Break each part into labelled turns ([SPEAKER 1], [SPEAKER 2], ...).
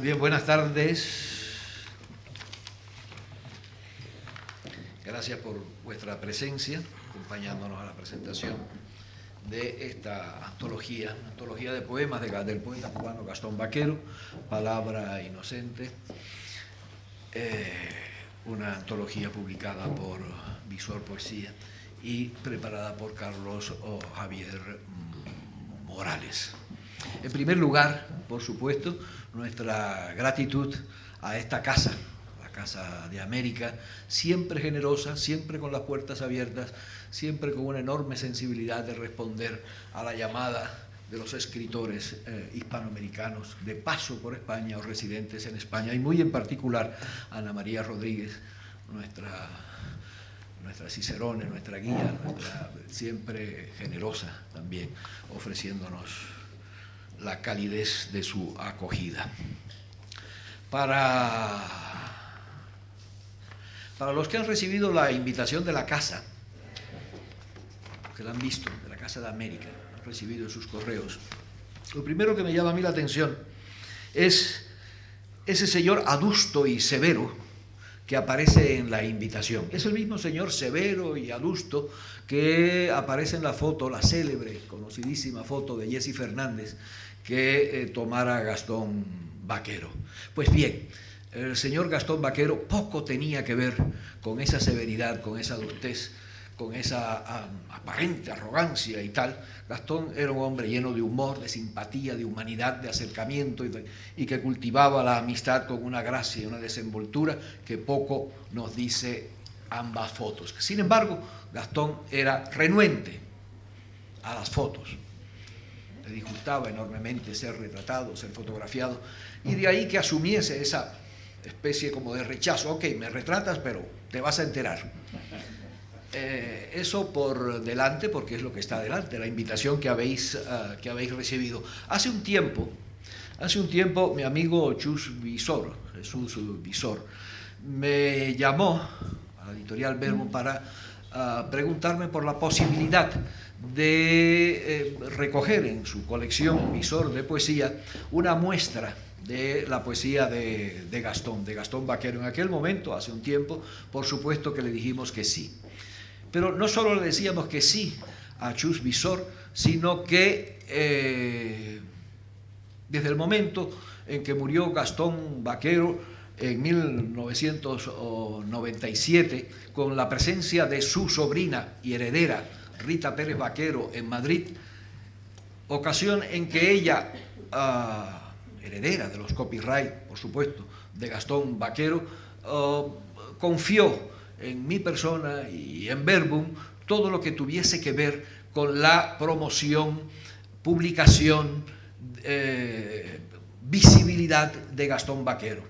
[SPEAKER 1] Bien, buenas tardes. Gracias por vuestra presencia, acompañándonos a la presentación de esta antología de poemas del poeta cubano Gastón Baquero, Palabra Inocente, una antología publicada por Visor Poesía y preparada por Carlos Javier Morales. En primer lugar, por supuesto, nuestra gratitud a esta casa, la Casa de América, siempre generosa, siempre con las puertas abiertas, siempre con una enorme sensibilidad de responder a la llamada de los escritores hispanoamericanos de paso por España o residentes en España, y muy en particular Ana María Rodríguez, nuestra Cicerone, nuestra guía, siempre generosa también, ofreciéndonos la calidez de su acogida. Para los que han recibido la invitación de la casa, que la han visto, de la Casa de América, han recibido en sus correos, lo primero que me llama a mí la atención es ese señor adusto y severo que aparece en la invitación. Es el mismo señor severo y adusto que aparece en la foto, la célebre, conocidísima foto de Jesse Fernández que tomara Gastón Baquero. Pues bien, el señor Gastón Baquero poco tenía que ver con esa severidad, con esa adultez, con esa aparente arrogancia y tal. Gastón era un hombre lleno de humor, de simpatía, de humanidad, de acercamiento y que cultivaba la amistad con una gracia y una desenvoltura que poco nos dice ambas fotos. Sin embargo, Gastón era renuente a las fotos. Le disgustaba enormemente ser retratado, ser fotografiado, y de ahí que asumiese esa especie como de rechazo. Ok, me retratas, pero te vas a enterar. Eso por delante, porque es lo que está delante, la invitación que habéis recibido. Hace un tiempo, mi amigo Jesús Visor, me llamó a la editorial Verbo para preguntarme por la posibilidad de recoger en su colección Visor de poesía una muestra de la poesía de Gastón Baquero. En aquel momento, hace un tiempo, por supuesto que le dijimos que sí. Pero no solo le decíamos que sí a Chus Visor, sino que desde el momento en que murió Gastón Baquero en 1997, con la presencia de su sobrina y heredera, Rita Pérez Baquero, en Madrid, ocasión en que ella, heredera de los copyright, por supuesto, de Gastón Baquero, confió en mi persona y en Verbum todo lo que tuviese que ver con la promoción, publicación, visibilidad de Gastón Baquero.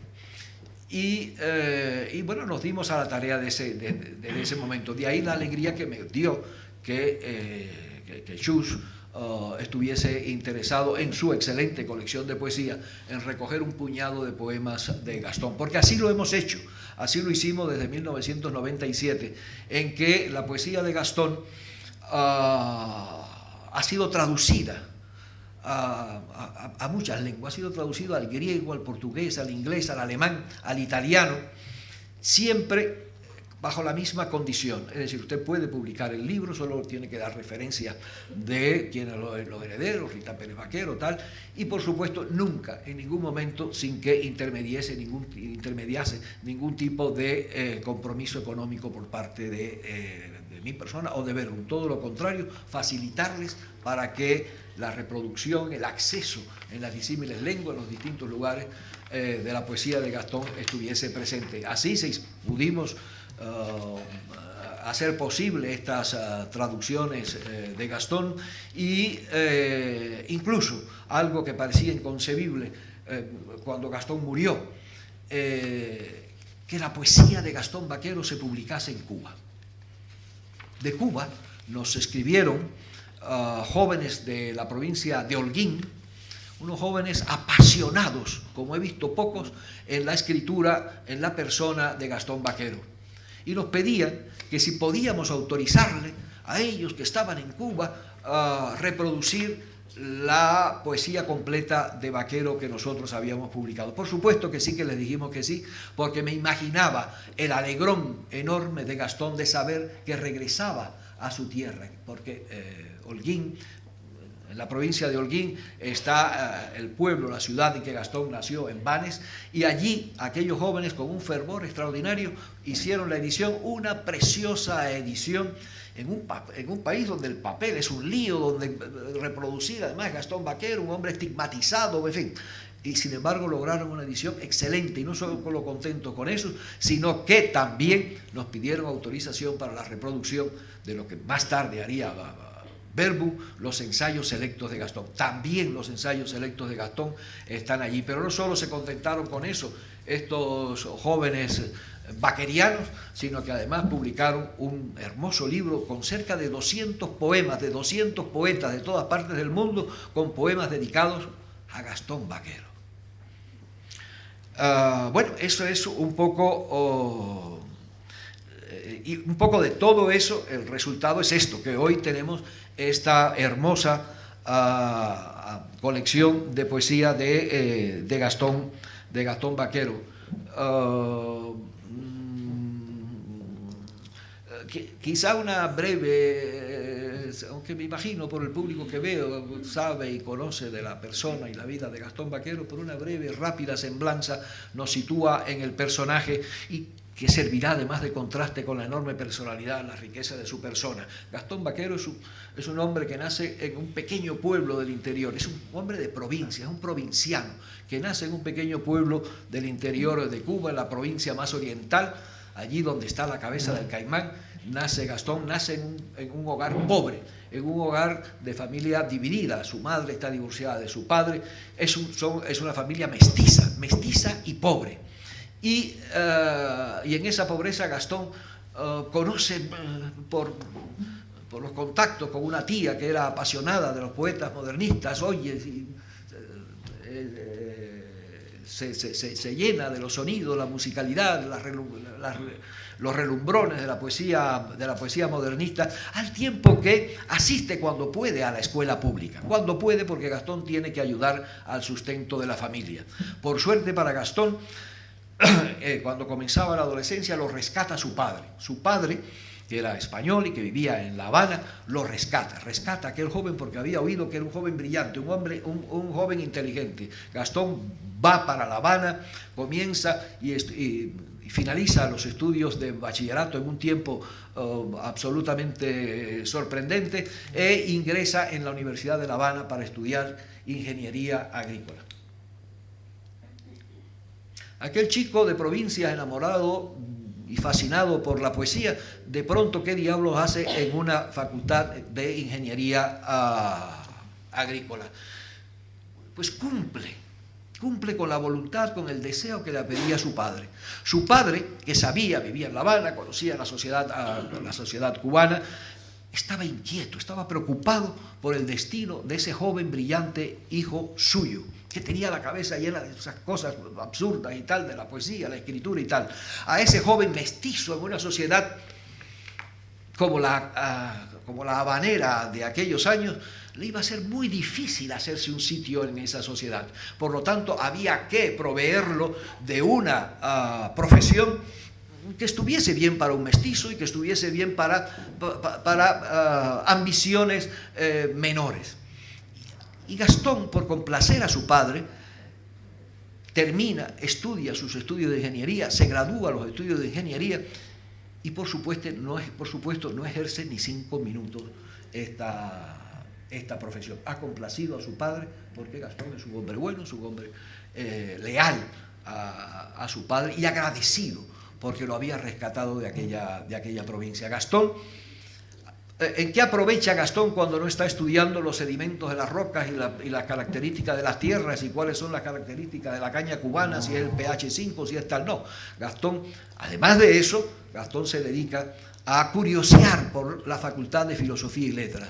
[SPEAKER 1] Y bueno, nos dimos a la tarea de ese momento. De ahí la alegría que me dio que Chus estuviese interesado en su excelente colección de poesía, en recoger un puñado de poemas de Gastón, porque así lo hemos hecho, así lo hicimos desde 1997, en que la poesía de Gastón ha sido traducida a muchas lenguas, ha sido traducido al griego, al portugués, al inglés, al alemán, al italiano, siempre bajo la misma condición. Es decir, usted puede publicar el libro, solo tiene que dar referencia de quiénes son los herederos, Rita Pérez Baquero, tal, y por supuesto nunca, en ningún momento, sin que intermediase ningún tipo de compromiso económico por parte de mi persona o de Verbum. Todo lo contrario, facilitarles para que la reproducción, el acceso en las disímiles lenguas, en los distintos lugares de la poesía de Gastón estuviese presente. Así pudimos hacer posible estas traducciones de Gastón y incluso algo que parecía inconcebible cuando Gastón murió, que la poesía de Gastón Baquero se publicase en Cuba. De Cuba nos escribieron jóvenes de la provincia de Holguín, unos jóvenes apasionados, como he visto pocos, en la escritura, en la persona de Gastón Baquero. Y nos pedían que si podíamos autorizarle a ellos que estaban en Cuba a reproducir la poesía completa de Vaquero que nosotros habíamos publicado. Por supuesto que sí, que les dijimos que sí, porque me imaginaba el alegrón enorme de Gastón de saber que regresaba a su tierra, porque Holguín, en la provincia de Holguín, está el pueblo, la ciudad en que Gastón nació, en Banes, y allí aquellos jóvenes con un fervor extraordinario hicieron la edición, una preciosa edición, en un país donde el papel es un lío, donde reproducir además Gastón Vaquero, un hombre estigmatizado, en fin. Y sin embargo lograron una edición excelente, y no solo contento con eso, sino que también nos pidieron autorización para la reproducción de lo que más tarde haría Verbu, los ensayos selectos de Gastón. También los ensayos selectos de Gastón están allí, pero no solo se contentaron con eso estos jóvenes vaquerianos, sino que además publicaron un hermoso libro con cerca de 200 poemas, de 200 poetas de todas partes del mundo, con poemas dedicados a Gastón Vaquero. Bueno, eso es un poco... y un poco de todo eso, el resultado es esto, que hoy tenemos esta hermosa colección de poesía de Gastón Vaquero. Quizá una breve, aunque me imagino por el público que veo, sabe y conoce de la persona y la vida de Gastón Vaquero, por una breve, rápida semblanza nos sitúa en el personaje y que servirá además de contraste con la enorme personalidad, la riqueza de su persona. Gastón Vaquero es un hombre que nace en un pequeño pueblo del interior, es un hombre de provincia, es un provinciano, que nace en un pequeño pueblo del interior de Cuba, en la provincia más oriental, allí donde está la cabeza del Caimán. Nace Gastón, nace en un hogar pobre, en un hogar de familia dividida. Su madre está divorciada de su padre, es una familia mestiza y pobre. Y en esa pobreza Gastón conoce por los contactos con una tía que era apasionada de los poetas modernistas, se llena de los sonidos, la musicalidad, los relumbrones de la poesía modernista, al tiempo que asiste cuando puede a la escuela pública. Cuando puede, porque Gastón tiene que ayudar al sustento de la familia. Por suerte para Gastón, cuando comenzaba la adolescencia, lo rescata su padre. Su padre, que era español y que vivía en La Habana, lo rescata a aquel joven porque había oído que era un joven brillante, un joven inteligente. Gastón va para La Habana, comienza y finaliza los estudios de bachillerato en un tiempo absolutamente sorprendente, e ingresa en la Universidad de La Habana para estudiar ingeniería agrícola. Aquel chico de provincia, enamorado y fascinado por la poesía, de pronto, ¿qué diablos hace en una facultad de ingeniería agrícola? Pues cumple con la voluntad, con el deseo que le pedía su padre. Su padre, que vivía en La Habana, conocía la sociedad cubana, estaba inquieto, estaba preocupado por el destino de ese joven brillante hijo suyo, que tenía la cabeza llena de esas cosas absurdas y tal, de la poesía, la escritura y tal. A ese joven mestizo en una sociedad como la habanera de aquellos años, le iba a ser muy difícil hacerse un sitio en esa sociedad. Por lo tanto, había que proveerlo de una profesión que estuviese bien para un mestizo y que estuviese bien para ambiciones menores. Y Gastón, por complacer a su padre, estudia sus estudios de ingeniería, se gradúa los estudios de ingeniería y por supuesto no ejerce ni 5 minutos esta profesión. Ha complacido a su padre porque Gastón es un hombre bueno, es un hombre leal a su padre y agradecido porque lo había rescatado de aquella provincia. Gastón, ¿en qué aprovecha Gastón cuando no está estudiando los sedimentos de las rocas y las características de las tierras y cuáles son las características de la caña cubana, si es el pH 5, si es tal? No. Gastón, además de eso, Gastón se dedica a curiosear por la Facultad de Filosofía y Letras.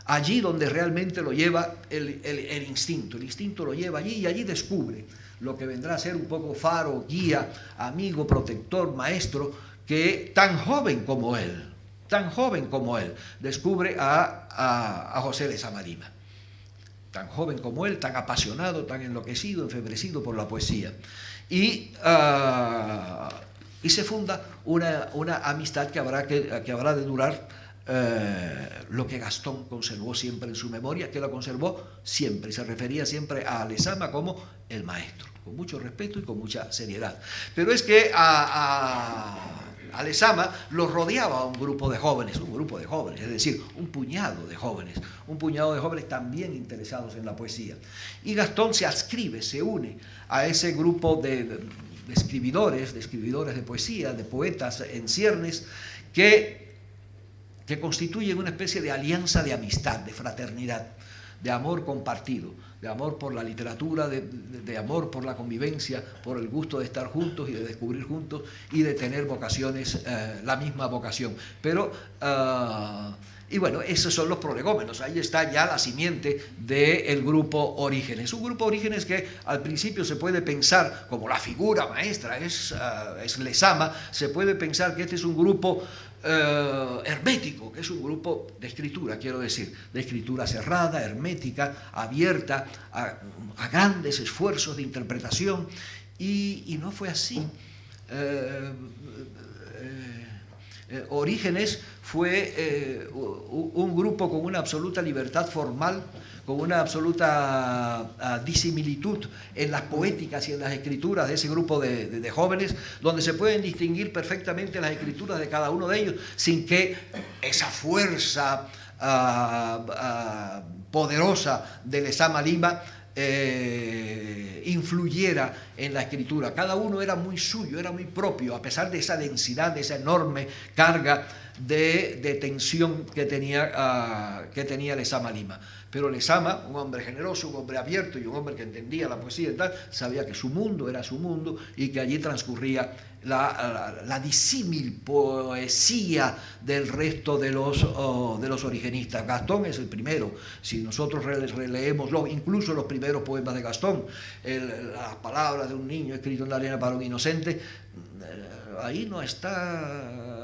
[SPEAKER 1] Allí donde realmente lo lleva el instinto lo lleva allí y allí descubre lo que vendrá a ser un poco faro, guía, amigo, protector, maestro, que tan joven como él, descubre a José de Samarima. tan joven como él, tan apasionado, tan enloquecido, enfebrecido por la poesía. Y se funda una amistad que habrá de durar lo que Gastón conservó siempre en su memoria, que lo conservó siempre, se refería siempre a Lezama como el maestro, con mucho respeto y con mucha seriedad. Pero es que a Lezama lo rodeaba un grupo de jóvenes, es decir, un puñado de jóvenes también interesados en la poesía. Y Gastón se adscribe, se une a ese grupo de escribidores de poesía, de poetas en ciernes, que constituyen una especie de alianza de amistad, de fraternidad, de amor compartido, de amor por la literatura, de amor por la convivencia, por el gusto de estar juntos y de descubrir juntos y de tener vocaciones, la misma vocación. Pero, y bueno, esos son los prolegómenos, ahí está ya la simiente del grupo Orígenes. Un grupo Orígenes que al principio se puede pensar como la figura maestra, es Lezama, se puede pensar que este es un grupo hermético, que es un grupo de escritura, quiero decir, de escritura cerrada, hermética, abierta a grandes esfuerzos de interpretación, y no fue así. Orígenes fue un grupo con una absoluta libertad formal, con una absoluta disimilitud en las poéticas y en las escrituras de ese grupo de jóvenes, donde se pueden distinguir perfectamente las escrituras de cada uno de ellos, sin que esa fuerza poderosa de Lezama Lima influyera en la escritura. Cada uno era muy suyo, era muy propio, a pesar de esa densidad, de esa enorme carga de tensión que tenía Lezama Lima. Pero Lezama, un hombre generoso, un hombre abierto y un hombre que entendía la poesía y tal, sabía que su mundo era su mundo y que allí transcurría la disímil poesía del resto de los origenistas. Gastón es el primero. Si nosotros releemos incluso los primeros poemas de Gastón, las palabras de un niño escrito en la arena para un inocente, ahí no está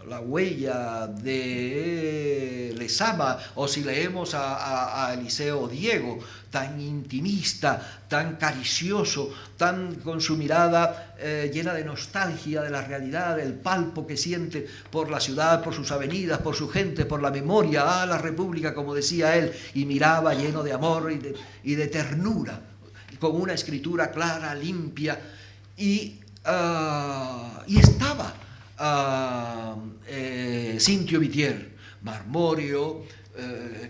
[SPEAKER 1] la huella de Lezama, o si leemos a Eliseo Diego, tan intimista, tan caricioso, tan con su mirada llena de nostalgia de la realidad, del palpo que siente por la ciudad, por sus avenidas, por su gente, por la memoria, la República, como decía él, y miraba lleno de amor y de ternura, con una escritura clara, limpia, y estaba Cintio Vitier, marmóreo,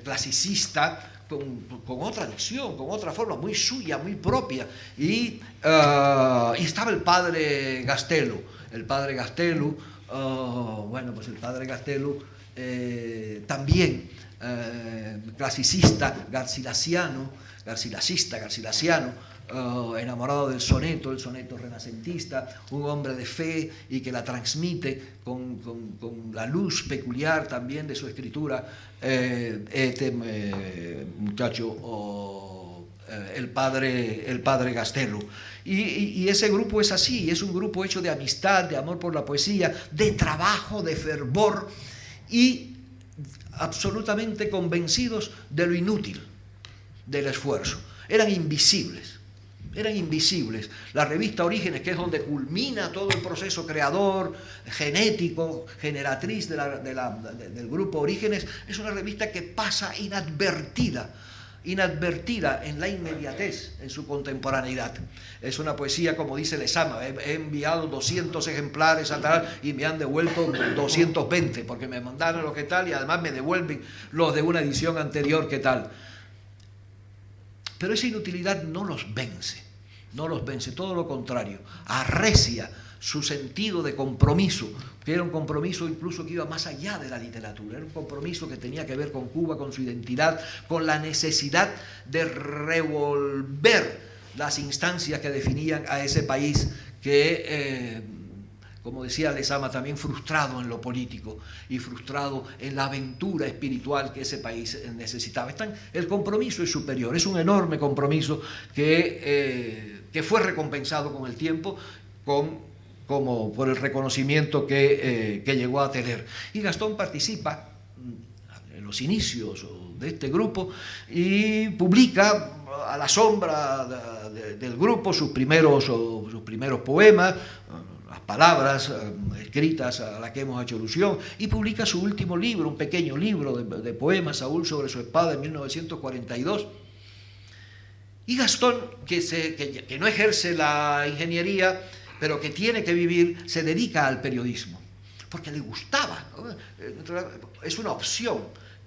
[SPEAKER 1] clasicista, con otra dicción, con otra forma muy suya, muy propia, y estaba el padre Gastelu. Bueno, pues el padre Gastelu también clasicista, garcilasista, enamorado del soneto, el soneto renacentista, un hombre de fe y que la transmite con la luz peculiar también de su escritura, muchacho, el padre Gastelu. Y ese grupo es así, es un grupo hecho de amistad, de amor por la poesía, de trabajo, de fervor y absolutamente convencidos de lo inútil del esfuerzo. Eran invisibles. La revista Orígenes, que es donde culmina todo el proceso creador, genético, generatriz del grupo Orígenes, es una revista que pasa inadvertida en la inmediatez, en su contemporaneidad. Es una poesía, como dice Lezama, he enviado 200 ejemplares a tal y me han devuelto 220, porque me mandaron lo que tal y además me devuelven los de una edición anterior que tal. Pero esa inutilidad no los vence, todo lo contrario, arrecia su sentido de compromiso, que era un compromiso incluso que iba más allá de la literatura, era un compromiso que tenía que ver con Cuba, con su identidad, con la necesidad de revolver las instancias que definían a ese país que, como decía Lezama, también frustrado en lo político y frustrado en la aventura espiritual que ese país necesitaba. El compromiso es superior, es un enorme compromiso que fue recompensado con el tiempo, como por el reconocimiento que llegó a tener. Y Gastón participa en los inicios de este grupo, y publica a la sombra del grupo sus primeros poemas, las palabras escritas a las que hemos hecho alusión, y publica su último libro, un pequeño libro de poemas, Saúl sobre su espada, en 1942. Y Gastón, que no ejerce la ingeniería, pero que tiene que vivir, se dedica al periodismo, porque le gustaba, ¿no? Es una opción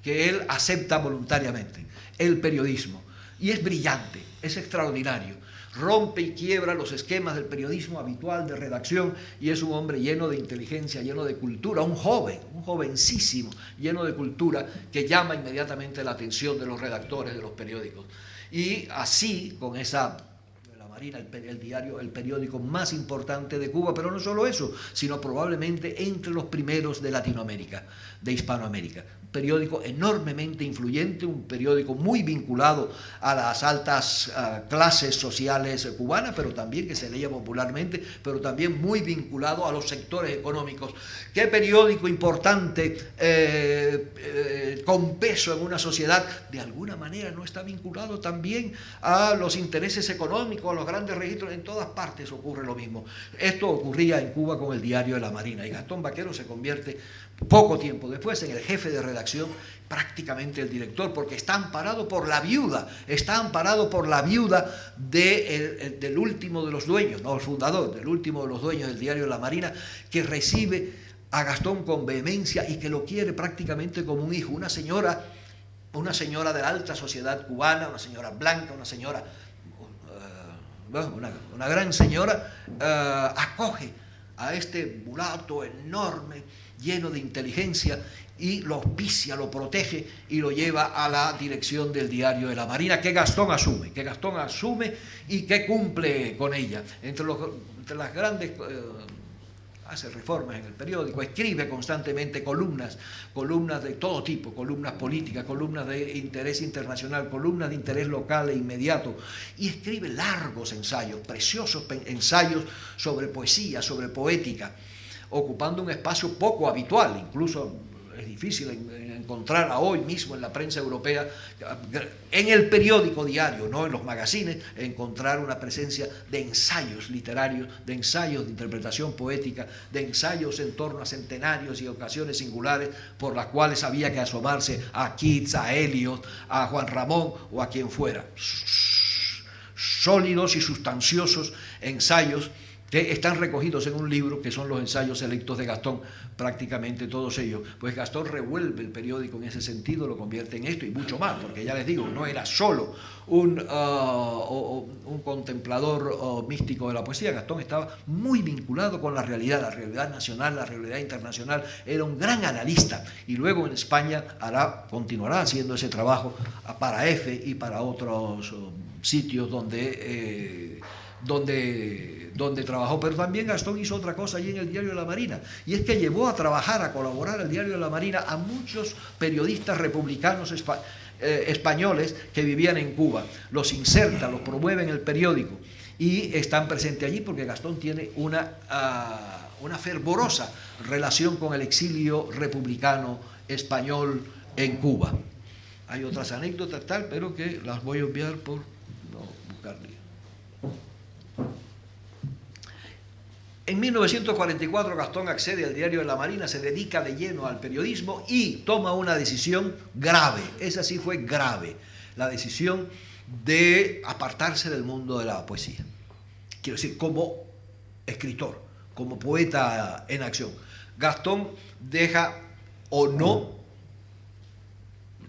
[SPEAKER 1] que él acepta voluntariamente, el periodismo, y es brillante, es extraordinario, rompe y quiebra los esquemas del periodismo habitual de redacción, y es un hombre lleno de inteligencia, lleno de cultura, un jovencísimo, lleno de cultura, que llama inmediatamente la atención de los redactores de los periódicos. Y así, con esa... La Marina, el diario, el periódico más importante de Cuba, pero no solo eso, sino probablemente entre los primeros de Latinoamérica, de Hispanoamérica. Un periódico enormemente influyente, un periódico muy vinculado a las altas clases sociales cubanas, pero también que se leía popularmente, pero también muy vinculado a los sectores económicos. ¿Qué periódico importante con peso en una sociedad de alguna manera no está vinculado también a los intereses económicos, a los grandes registros? En todas partes ocurre lo mismo. Esto ocurría en Cuba con el diario de la Marina, y Gastón Baquero se convierte poco tiempo después en el jefe de redacción, prácticamente el director, porque está amparado por la viuda, del último de los dueños, no el fundador, del último de los dueños del diario de la Marina, que recibe a Gastón con vehemencia y que lo quiere prácticamente como un hijo. Una señora de la alta sociedad cubana, una señora blanca, una gran señora, acoge a este mulato enorme, lleno de inteligencia, y lo auspicia, lo protege y lo lleva a la dirección del diario de la Marina, que Gastón asume y que cumple con ella. Entre las grandes... hace reformas en el periódico, escribe constantemente columnas de todo tipo, columnas políticas, columnas de interés internacional, columnas de interés local e inmediato, y escribe largos ensayos, preciosos ensayos sobre poesía, sobre poética, ocupando un espacio poco habitual, incluso es difícil encontrar hoy mismo en la prensa europea, en el periódico diario, no en los magazines, encontrar una presencia de ensayos literarios, de ensayos de interpretación poética, de ensayos en torno a centenarios y ocasiones singulares por las cuales había que asomarse a Keats, a Eliot, a Juan Ramón o a quien fuera. Sólidos y sustanciosos ensayos que están recogidos en un libro, que son los ensayos selectos de Gastón, prácticamente todos ellos. Pues Gastón revuelve el periódico en ese sentido, lo convierte en esto y mucho más, porque ya les digo, no era solo un contemplador místico de la poesía. Gastón estaba muy vinculado con la realidad nacional, la realidad internacional, era un gran analista, y luego en España continuará haciendo ese trabajo para EFE y para otros sitios donde trabajó. Pero también Gastón hizo otra cosa allí en el diario de la Marina, y es que llevó a trabajar, a colaborar al diario de la Marina a muchos periodistas republicanos españoles que vivían en Cuba. Los inserta, los promueve en el periódico y están presentes allí porque Gastón tiene una fervorosa relación con el exilio republicano español en Cuba. Hay otras anécdotas tal, pero que las voy a obviar por no buscarle. En 1944 Gastón accede al diario de la Marina, se dedica de lleno al periodismo y toma una decisión grave, esa sí fue grave, la decisión de apartarse del mundo de la poesía. Quiero decir, como escritor, como poeta en acción. Gastón deja o no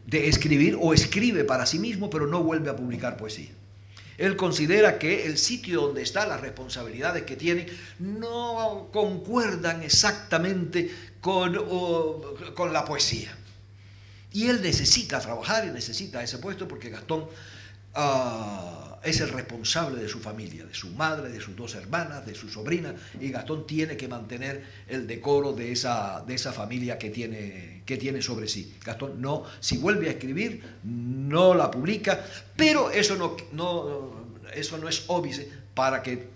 [SPEAKER 1] de escribir, o escribe para sí mismo, pero no vuelve a publicar poesía. Él considera que el sitio donde está, las responsabilidades que tiene, no concuerdan exactamente con la poesía. Y él necesita trabajar y necesita ese puesto porque Gastón es el responsable de su familia, de su madre, de sus dos hermanas, de su sobrina, y Gastón tiene que mantener el decoro de esa familia que tiene sobre sí. Gastón si vuelve a escribir, no la publica, pero eso no es óbice para que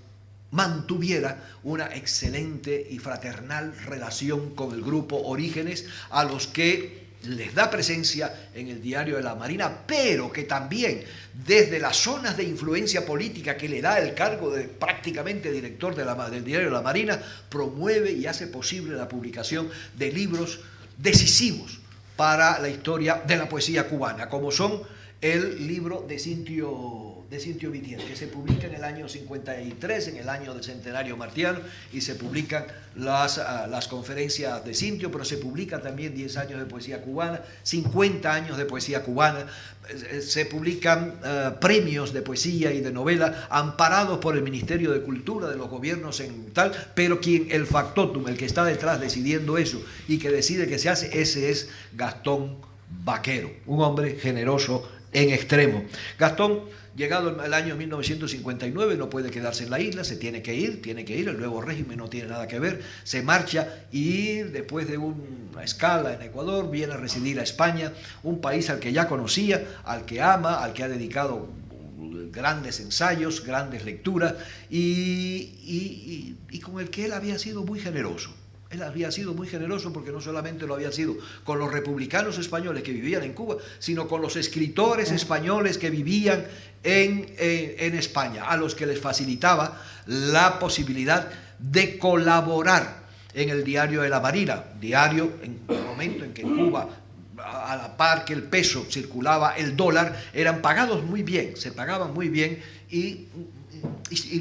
[SPEAKER 1] mantuviera una excelente y fraternal relación con el grupo Orígenes, a los que les da presencia en el Diario de la Marina, pero que también desde las zonas de influencia política que le da el cargo de prácticamente director del Diario de la Marina, promueve y hace posible la publicación de libros decisivos para la historia de la poesía cubana, como son el libro de Cintio Vitier, que se publica en el año 53, en el año del centenario martiano, y se publican las conferencias de Cintio, pero se publica también 10 años de poesía cubana, 50 años de poesía cubana, se publican premios de poesía y de novela amparados por el Ministerio de Cultura de los gobiernos en tal, pero el factotum, el que está detrás decidiendo eso y que decide que se hace, ese es Gastón Baquero, un hombre generoso en extremo. Gastón, llegado el año 1959, no puede quedarse en la isla, se tiene que ir, el nuevo régimen no tiene nada que ver, se marcha y después de una escala en Ecuador viene a residir a España, un país al que ya conocía, al que ama, al que ha dedicado grandes ensayos, grandes lecturas y con el que él había sido muy generoso. Él había sido muy generoso porque no solamente lo había sido con los republicanos españoles que vivían en Cuba, sino con los escritores españoles que vivían en España, a los que les facilitaba la posibilidad de colaborar en el Diario de la Marina, diario en el momento en que en Cuba, a la par que el peso circulaba el dólar, eran pagados muy bien, se pagaban muy bien y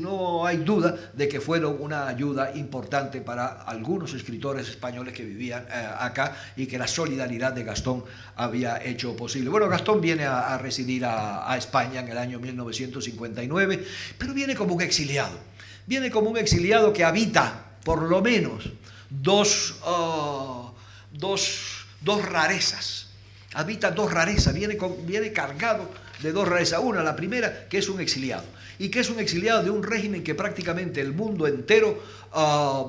[SPEAKER 1] no hay duda de que fueron una ayuda importante para algunos escritores españoles que vivían acá y que la solidaridad de Gastón había hecho posible. Bueno, Gastón viene a residir a España en el año 1959, pero viene como un exiliado. Viene como un exiliado que habita por lo menos dos rarezas. Habita dos rarezas, viene cargado de dos rarezas. Una, la primera, que es un exiliado. Y que es un exiliado de un régimen que prácticamente el mundo entero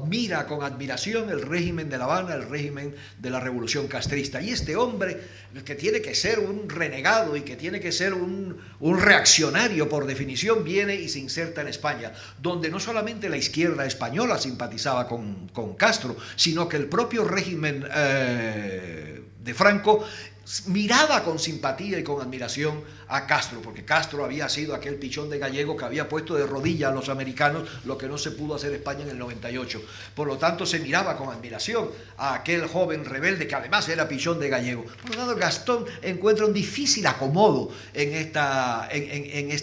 [SPEAKER 1] mira con admiración, el régimen de La Habana, el régimen de la Revolución Castrista. Y este hombre, que tiene que ser un renegado y que tiene que ser un reaccionario por definición, viene y se inserta en España, donde no solamente la izquierda española simpatizaba con Castro, sino que el propio régimen de Franco miraba con simpatía y con admiración a Castro, porque Castro había sido aquel pichón de gallego que había puesto de rodillas a los americanos lo que no se pudo hacer España en el 98. Por lo tanto, se miraba con admiración a aquel joven rebelde que además era pichón de gallego. Por lo tanto, Gastón encuentra un difícil acomodo en esta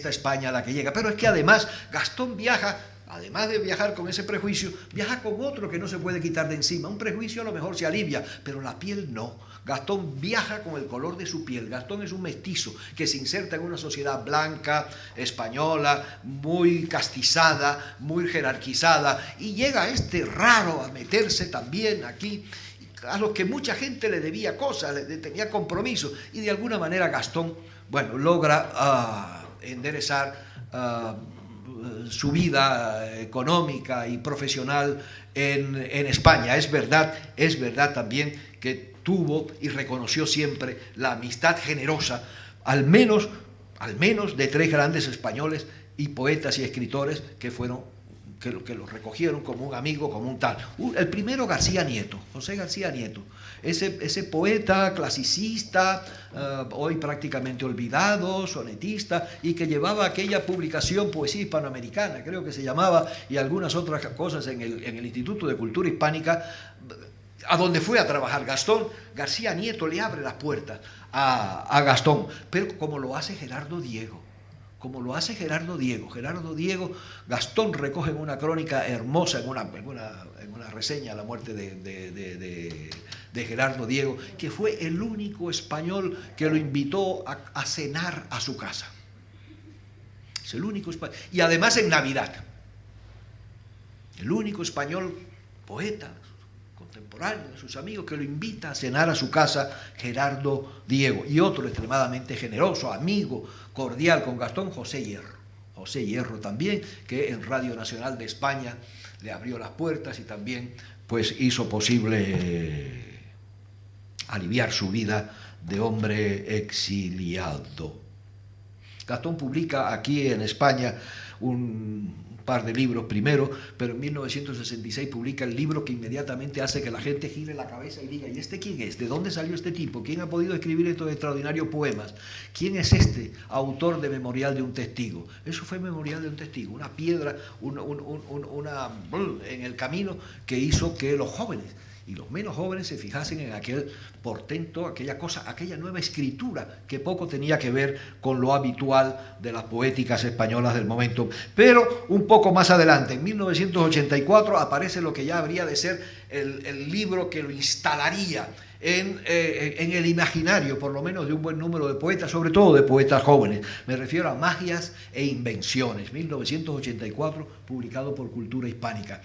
[SPEAKER 1] España a la que llega. Pero es que además Gastón viaja, además de viajar con ese prejuicio, viaja con otro que no se puede quitar de encima. Un prejuicio a lo mejor se alivia, pero la piel no. Gastón viaja con el color de su piel. Gastón es un mestizo que se inserta en una sociedad blanca, española, muy castizada, muy jerarquizada, y llega raro a meterse también aquí, a los que mucha gente le debía cosas, le tenía compromisos, y de alguna manera Gastón, bueno, logra enderezar su vida económica y profesional en España. Es verdad también que tuvo y reconoció siempre la amistad generosa, al menos de tres grandes españoles y poetas y escritores que lo recogieron como un amigo, como un tal. El primero, García Nieto, José García Nieto, ese poeta clasicista, hoy prácticamente olvidado, sonetista, y que llevaba aquella publicación Poesía Hispanoamericana, creo que se llamaba, y algunas otras cosas en el Instituto de Cultura Hispánica, a donde fue a trabajar Gastón. García Nieto le abre las puertas a Gastón, pero como lo hace Gerardo Diego. Gerardo Diego, Gastón recoge en una crónica hermosa, en una reseña, la muerte de Gerardo Diego, que fue el único español que lo invitó a cenar a su casa. Es el único español. Y además en Navidad. El único español poeta contemporáneo de sus amigos que lo invita a cenar a su casa, Gerardo Diego. Y otro extremadamente generoso, amigo, cordial con Gastón, José Hierro. José Hierro también, que en Radio Nacional de España le abrió las puertas y también pues hizo posible aliviar su vida de hombre exiliado. Gastón publica aquí en España un par de libros primero, pero en 1966 publica el libro que inmediatamente hace que la gente gire la cabeza y diga, ¿y este quién es? ¿De dónde salió este tipo? ¿Quién ha podido escribir estos extraordinarios poemas? ¿Quién es este autor de Memorial de un testigo? Eso fue Memorial de un testigo, una piedra en el camino que hizo que los jóvenes y los menos jóvenes se fijasen en aquel portento, aquella cosa, aquella nueva escritura que poco tenía que ver con lo habitual de las poéticas españolas del momento. Pero un poco más adelante, en 1984, aparece lo que ya habría de ser el libro que lo instalaría en el imaginario, por lo menos de un buen número de poetas, sobre todo de poetas jóvenes. Me refiero a Magias e Invenciones, 1984, publicado por Cultura Hispánica.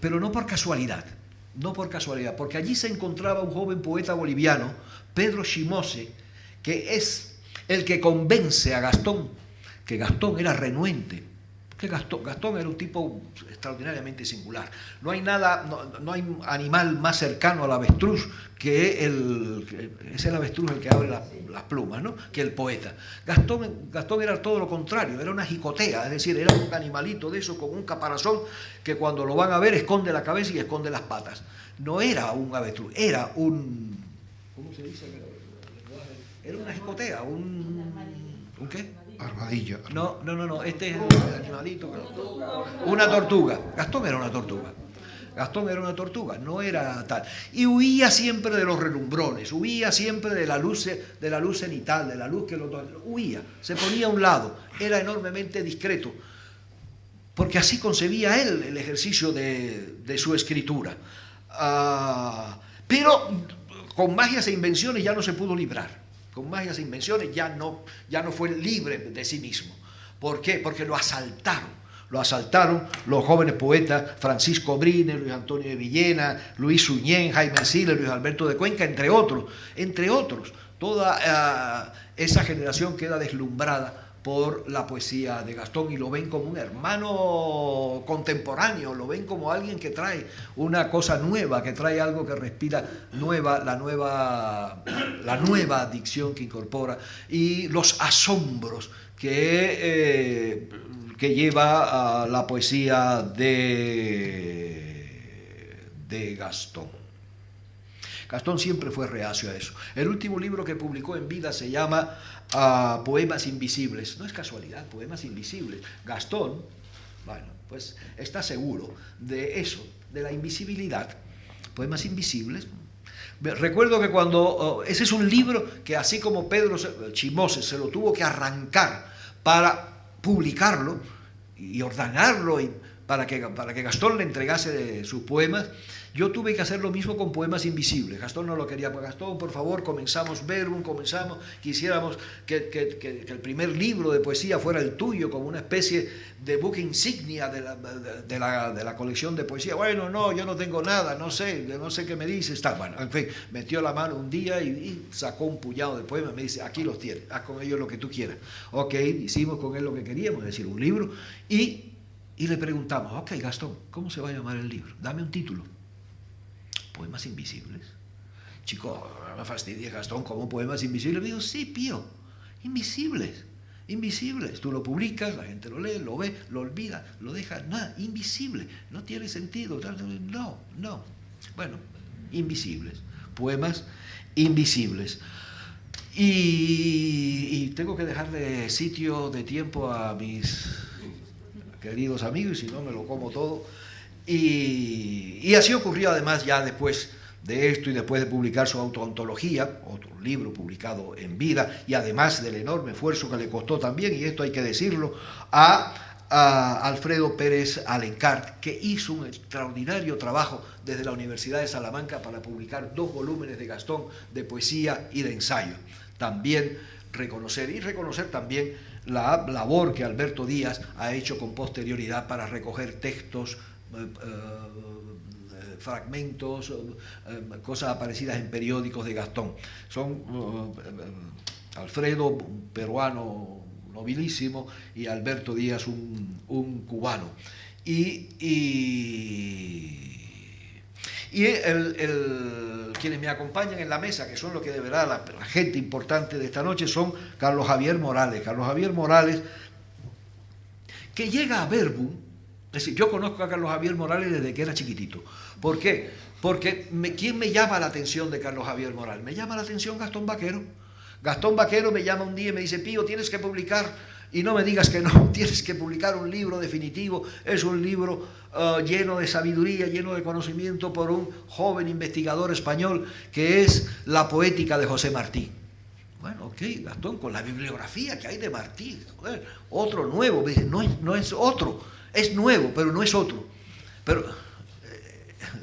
[SPEAKER 1] Pero no por casualidad. No por casualidad, porque allí se encontraba un joven poeta boliviano, Pedro Chimose, que es el que convence a Gastón, que Gastón era renuente, que Gastón era un tipo extraordinariamente singular. No hay hay animal más cercano al avestruz es el avestruz el que abre las plumas, ¿no?, que el poeta. Gastón era todo lo contrario, era una jicotea, es decir, era un animalito de eso con un caparazón que cuando lo van a ver esconde la cabeza y esconde las patas. No era un avestruz, era un... ¿Cómo se dice? Era una jicotea, ¿un qué?
[SPEAKER 2] Armadillo.
[SPEAKER 1] No, este es el animalito. Una tortuga. Gastón era una tortuga. Gastón era una tortuga, no era tal. Y huía siempre de los relumbrones, huía siempre de la luz cenital, de la luz que lo huía, se ponía a un lado, era enormemente discreto, porque así concebía él el ejercicio de su escritura. Pero con Magias e Invenciones ya no se pudo librar. Con Magias e Invenciones ya no fue libre de sí mismo. ¿Por qué? Porque lo asaltaron los jóvenes poetas Francisco Brines, Luis Antonio de Villena, Luis Suñén, Jaime Siller, Luis Alberto de Cuenca, entre otros. Toda esa generación queda deslumbrada por la poesía de Gastón y lo ven como un hermano contemporáneo, lo ven como alguien que trae una cosa nueva, que trae algo que respira la nueva dicción que incorpora y los asombros que lleva a la poesía de Gastón. Gastón siempre fue reacio a eso. El último libro que publicó en vida se llama Poemas Invisibles. No es casualidad, Poemas Invisibles. Gastón, bueno, pues está seguro de eso, de la invisibilidad. Poemas Invisibles. Recuerdo que cuando... ese es un libro que así como Pedro Chimose se lo tuvo que arrancar para publicarlo y ordenarlo para que Gastón le entregase sus poemas, yo tuve que hacer lo mismo con Poemas Invisibles. Gastón no lo quería. Pues Gastón, por favor, quisiéramos que el primer libro de poesía fuera el tuyo, como una especie de buque insignia de la colección de poesía. Bueno, no, yo no tengo nada, no sé qué me dices. Bueno, en fin, metió la mano un día y sacó un puñado de poemas, me dice, aquí los tienes, haz con ellos lo que tú quieras. Ok, hicimos con él lo que queríamos, es decir, un libro, y le preguntamos, ok, Gastón, ¿cómo se va a llamar el libro? Dame un título. Poemas Invisibles. Chico, no me fastidies, Gastón, ¿cómo Poemas Invisibles? Me digo, sí, Pío, invisibles. Tú lo publicas, la gente lo lee, lo ve, lo olvida, lo deja, nada, invisible, no tiene sentido. No. Bueno, invisibles, Poemas Invisibles. Y tengo que dejarle sitio de tiempo a mis queridos amigos, y si no me lo como todo. Y así ocurrió además ya después de esto y después de publicar su autoantología, otro libro publicado en vida, y además del enorme esfuerzo que le costó también, y esto hay que decirlo, a Alfredo Pérez Alencart, que hizo un extraordinario trabajo desde la Universidad de Salamanca para publicar 2 volúmenes de Gastón de poesía y de ensayo. También reconocer también la labor que Alberto Díaz ha hecho con posterioridad para recoger textos, fragmentos, cosas aparecidas en periódicos de Gastón. Son Alfredo, un peruano nobilísimo, y Alberto Díaz, un cubano. Quienes me acompañan en la mesa, que son lo que de verdad la gente importante de esta noche, son Carlos Javier Morales. Carlos Javier Morales, que llega a Verbum Es decir, yo conozco a Carlos Javier Morales desde que era chiquitito. ¿Por qué? Porque ¿quién me llama la atención de Carlos Javier Morales? Me llama la atención Gastón Baquero. Gastón Baquero me llama un día y me dice: Pío, tienes que publicar, y no me digas que no, tienes que publicar un libro definitivo. Es un libro lleno de sabiduría, lleno de conocimiento, por un joven investigador español, que es La poética de José Martí. Bueno, ok, Gastón, con la bibliografía que hay de Martí, joder, otro nuevo. Me dice: no es otro, es nuevo, pero no es otro. Pero,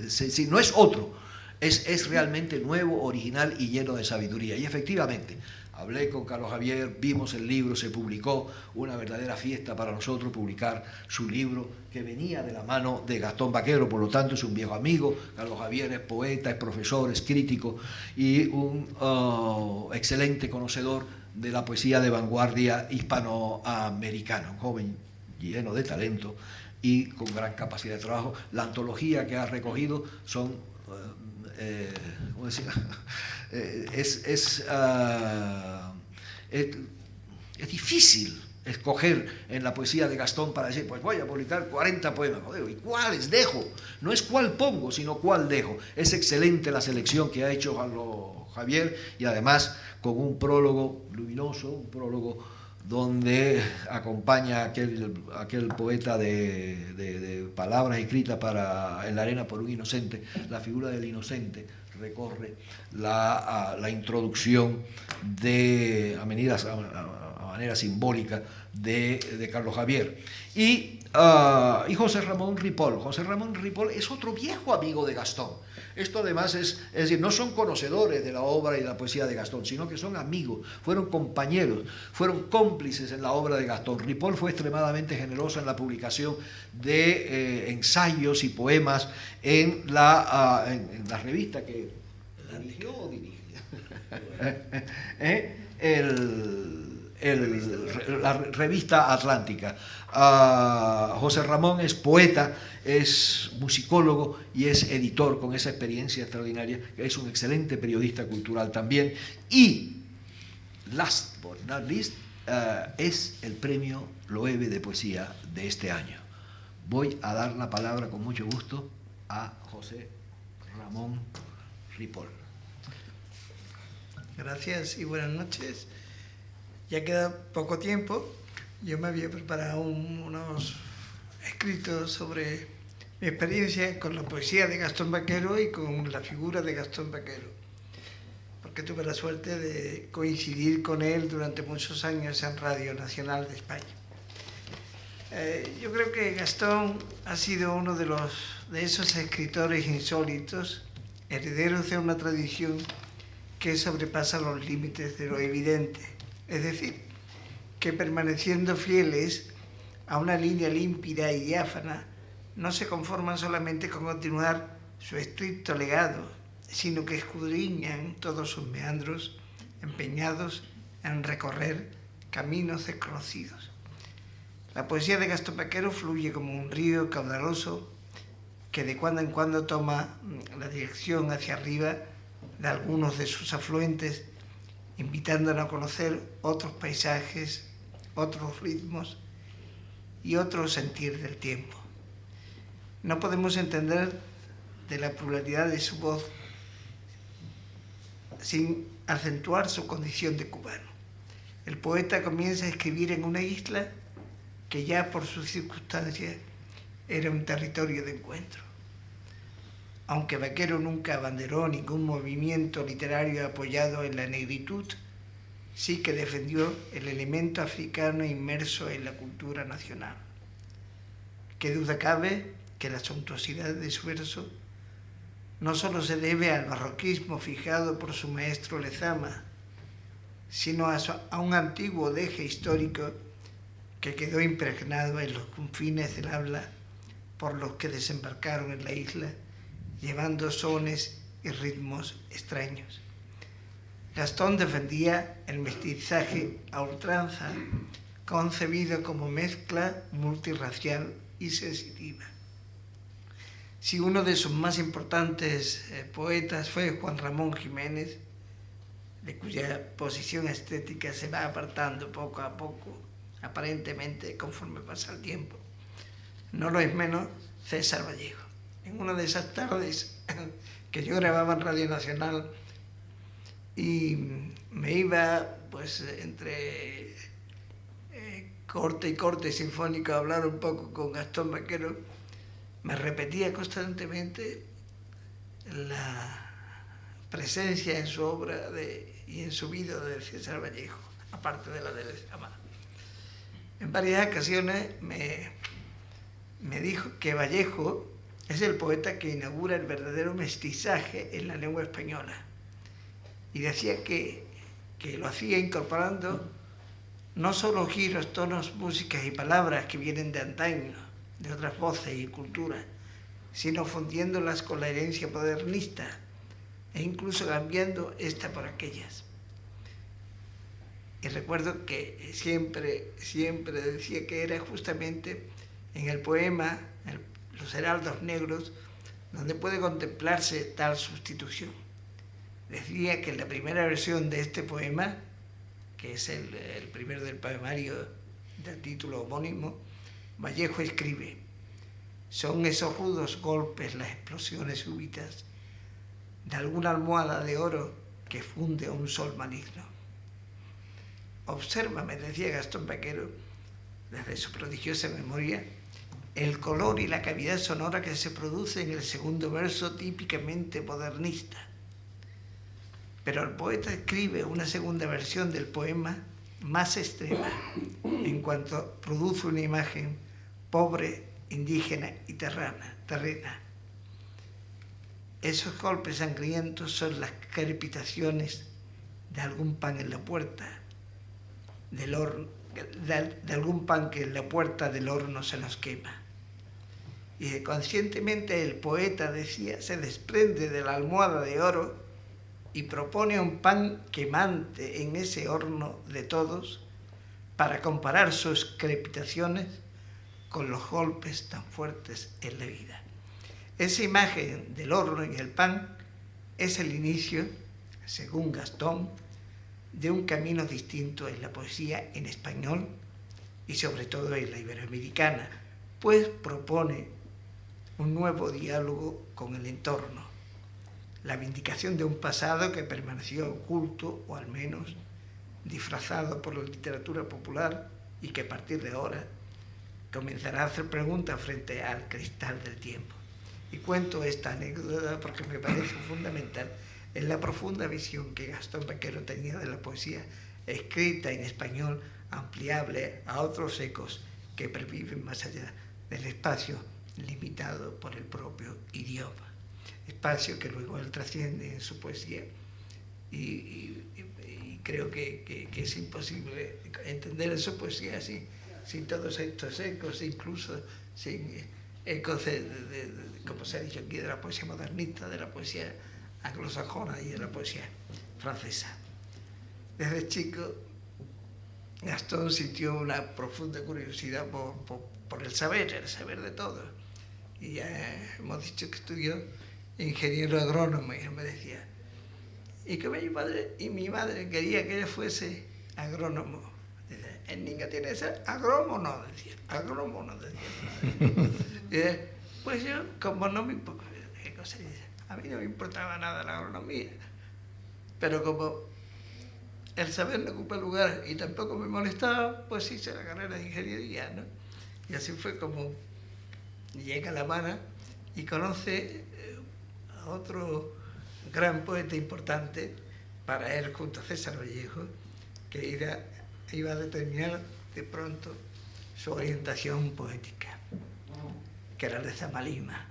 [SPEAKER 1] sí, no es otro, es realmente nuevo, original y lleno de sabiduría. Y efectivamente, hablé con Carlos Javier, vimos el libro, se publicó, una verdadera fiesta para nosotros publicar su libro, que venía de la mano de Gastón Baquero, por lo tanto es un viejo amigo. Carlos Javier es poeta, es profesor, es crítico y un excelente conocedor de la poesía de vanguardia hispanoamericana, un joven lleno de talento y con gran capacidad de trabajo. La antología que ha recogido son, ¿cómo decir? Es difícil escoger en la poesía de Gastón para decir: pues voy a publicar 40 poemas. Joder, ¿y cuáles dejo? No es cuál pongo, sino cuál dejo. Es excelente la selección que ha hecho Javier, y además con un prólogo luminoso, un prólogo donde acompaña aquel poeta de palabras escritas en la arena por un inocente. La figura del inocente recorre la introducción a manera simbólica de Carlos Javier. Y José Ramón Ripoll. José Ramón Ripoll es otro viejo amigo de Gastón. Esto además es decir, no son conocedores de la obra y de la poesía de Gastón, sino que son amigos, fueron compañeros, fueron cómplices en la obra de Gastón. Ripoll fue extremadamente generoso en la publicación de ensayos y poemas en la revista que dirigió o dirige. La revista Atlántica. José Ramón es poeta, es musicólogo y es editor con esa experiencia extraordinaria. Es un excelente periodista cultural también. Y, last but not least, es el premio Loewe de poesía de este año. Voy a dar la palabra con mucho gusto a José Ramón Ripoll.
[SPEAKER 2] Gracias y buenas noches. Ya queda poco tiempo. Yo me había preparado unos escritos sobre mi experiencia con la poesía de Gastón Baquero y con la figura de Gastón Baquero, porque tuve la suerte de coincidir con él durante muchos años en Radio Nacional de España. Yo creo que Gastón ha sido uno de esos escritores insólitos, herederos de una tradición que sobrepasa los límites de lo evidente. Es decir, que permaneciendo fieles a una línea límpida y diáfana, no se conforman solamente con continuar su estricto legado, sino que escudriñan todos sus meandros, empeñados en recorrer caminos desconocidos. La poesía de Gastón Baquero fluye como un río caudaloso que de cuando en cuando toma la dirección hacia arriba de algunos de sus afluentes, invitándonos a conocer otros paisajes, otros ritmos y otro sentir del tiempo. No podemos entender de la pluralidad de su voz sin acentuar su condición de cubano. El poeta comienza a escribir en una isla que ya por sus circunstancias era un territorio de encuentro. Aunque Baquero nunca abanderó ningún movimiento literario apoyado en la negritud, sí que defendió el elemento africano inmerso en la cultura nacional. Qué duda cabe que la suntuosidad de su verso no solo se debe al barroquismo fijado por su maestro Lezama, sino a un antiguo deje histórico que quedó impregnado en los confines del habla por los que desembarcaron en la isla, llevando sones y ritmos extraños. Gastón defendía el mestizaje a ultranza, concebido como mezcla multirracial y sensitiva. Si uno de sus más importantes poetas fue Juan Ramón Jiménez, de cuya posición estética se va apartando poco a poco, aparentemente conforme pasa el tiempo, no lo es menos César Vallejo. En una de esas tardes que yo grababa en Radio Nacional y me iba pues entre corte y corte sinfónico a hablar un poco con Gastón Baquero, me repetía constantemente la presencia en su obra y en su vida de César Vallejo, aparte de la de Lezama. En varias ocasiones me dijo que Vallejo es el poeta que inaugura el verdadero mestizaje en la lengua española. Y decía que lo hacía incorporando no solo giros, tonos, músicas y palabras que vienen de antaño, de otras voces y culturas, sino fundiéndolas con la herencia modernista e incluso cambiando esta por aquellas. Y recuerdo que siempre decía que era justamente en el poema Los Heraldos Negros donde puede contemplarse tal sustitución. Decía que en la primera versión de este poema, que es el primero del poemario del título homónimo, Vallejo escribe: son esos rudos golpes, las explosiones súbitas de alguna almohada de oro que funde a un sol maligno. Observa, me decía Gastón Baquero, desde su prodigiosa memoria, el color y la cavidad sonora que se produce en el segundo verso típicamente modernista. Pero el poeta escribe una segunda versión del poema más extrema, en cuanto produce una imagen pobre, indígena y terrena. Esos golpes sangrientos son las crepitaciones de algún pan en la puerta del horno, de algún pan que en la puerta del horno se nos quema. Y conscientemente el poeta, decía, se desprende de la almohada de oro y propone un pan quemante en ese horno de todos para comparar sus crepitaciones con los golpes tan fuertes en la vida. Esa imagen del horno y el pan es el inicio, según Gastón, de un camino distinto en la poesía en español y sobre todo en la iberoamericana, pues propone un nuevo diálogo con el entorno, la vindicación de un pasado que permaneció oculto o al menos disfrazado por la literatura popular y que a partir de ahora comenzará a hacer preguntas frente al cristal del tiempo. Y cuento esta anécdota porque me parece fundamental en la profunda visión que Gastón Baquero tenía de la poesía escrita en español, ampliable a otros ecos que perviven más allá del espacio limitado por el propio idioma. Espacio que luego él trasciende en su poesía y creo que es imposible entender su poesía sin todos estos ecos, incluso sin ecos como se ha dicho aquí, de la poesía modernista, de la poesía anglosajona y de la poesía francesa. Desde chico, Gastón sintió una profunda curiosidad por el saber de todo. Y ya hemos dicho que estudió ingeniero agrónomo y él me decía, y que mi madre quería que él fuese agrónomo. Dice, el niño tiene que ser agrónomo, no, decía. Pues yo, como no me importa, a mí no me importaba nada la agronomía, pero como el saber no ocupa lugar y tampoco me molestaba, pues hice la carrera de ingeniería, ¿no? Y así fue como llega a La Habana y conoce a otro gran poeta importante para él, junto a César Vallejo, que iba a determinar de pronto su orientación poética, que era Lezama Lima.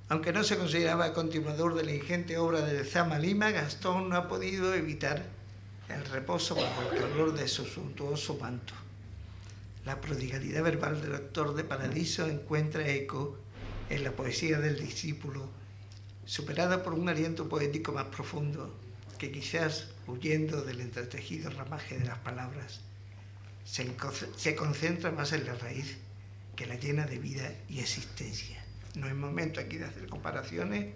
[SPEAKER 2] Aunque no se consideraba continuador de la ingente obra de Lezama Lima, Gastón no ha podido evitar el reposo bajo el calor de su suntuoso manto. La prodigalidad verbal del autor de Paradiso encuentra eco en la poesía del discípulo, superada por un aliento poético más profundo, que quizás, huyendo del entretejido ramaje de las palabras, se concentra más en la raíz que la llena de vida y existencia. No es momento aquí de hacer comparaciones,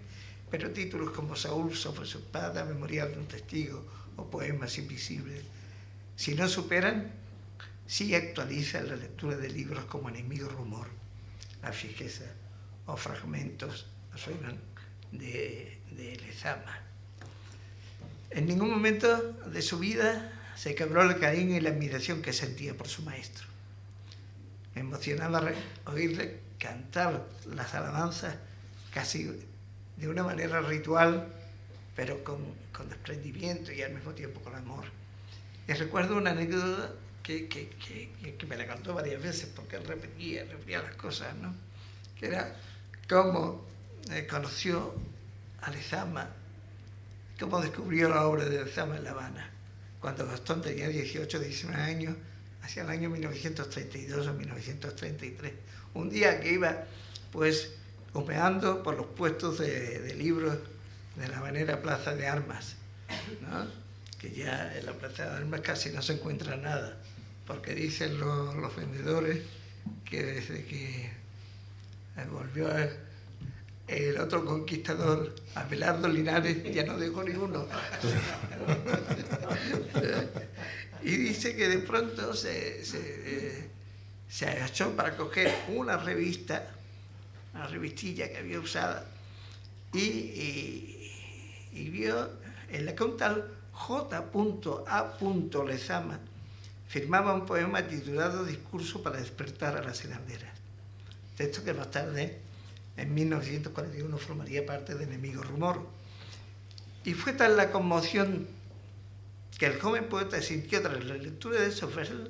[SPEAKER 2] pero títulos como Saúl sobre su espada, Memorial de un testigo o Poemas invisibles, si no superan, sí actualizan la lectura de libros como Enemigo Rumor a fijeza o fragmentos de Lezama. En ningún momento de su vida se quebró el cariño y la admiración que sentía por su maestro. Me emocionaba oírle cantar las alabanzas casi de una manera ritual, pero con desprendimiento y al mismo tiempo con amor. Y recuerdo una anécdota que me la contó varias veces, porque él repetía las cosas, ¿no? Que era cómo conoció a Lezama, cómo descubrió la obra de Lezama en La Habana, cuando Gastón tenía 18, 19 años, hacia el año 1932 o 1933. Un día que iba, pues, humeando por los puestos de libros de la habanera Plaza de Armas, ¿no? Que ya en la Plaza de Armas casi no se encuentra nada, porque dicen los vendedores que desde que volvió el otro conquistador, Abelardo Linares, ya no dejó ninguno. Y dice que de pronto se agachó para coger una revista, una revistilla que había usada, y vio en la que un tal J.A. Lezama firmaba un poema titulado Discurso para despertar a las hilanderas. Texto que más tarde, en 1941, formaría parte de Enemigo Rumor. Y fue tal la conmoción que el joven poeta sintió tras la lectura de esos versos,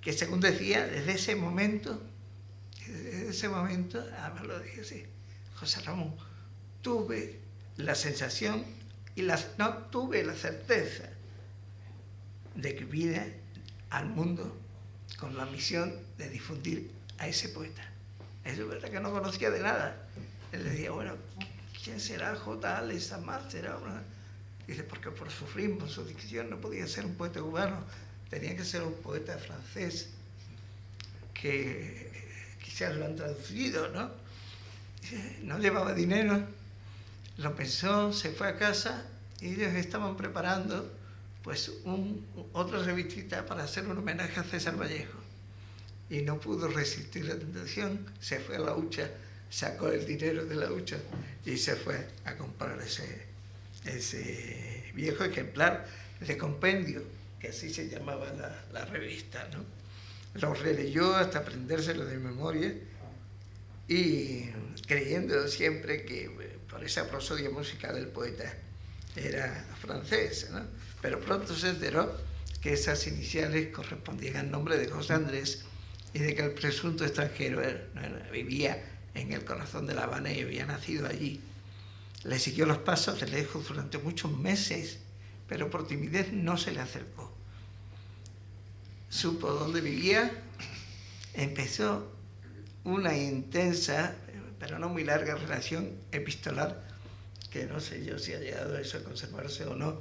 [SPEAKER 2] que según decía, desde ese momento, además lo dije así, José Ramón, tuve la sensación no tuve la certeza de que vine al mundo con la misión de difundir a ese poeta. Eso es verdad que no conocía de nada. Él decía, bueno, ¿quién será J.A. Lezama? ¿Será una? Dice, porque por su ritmo, su dicción, no podía ser un poeta cubano, tenía que ser un poeta francés, que quizás lo han traducido, ¿no? Dice, no llevaba dinero, lo pensó, se fue a casa y ellos estaban preparando pues otra revistita para hacer un homenaje a César Vallejo. Y no pudo resistir la tentación, se fue a la hucha, sacó el dinero de la hucha y se fue a comprar ese viejo ejemplar de compendio, que así se llamaba la revista, ¿no? Lo releyó hasta aprendérselo de memoria y creyendo siempre que por esa prosodia musical el poeta era francés, ¿no? Pero pronto se enteró que esas iniciales correspondían al nombre de José Andrés y de que el presunto extranjero vivía en el corazón de La Habana y había nacido allí. Le siguió los pasos de lejos durante muchos meses, pero por timidez no se le acercó. Supo dónde vivía, empezó una intensa, pero no muy larga relación epistolar, que no sé yo si ha llegado a eso a conservarse o no.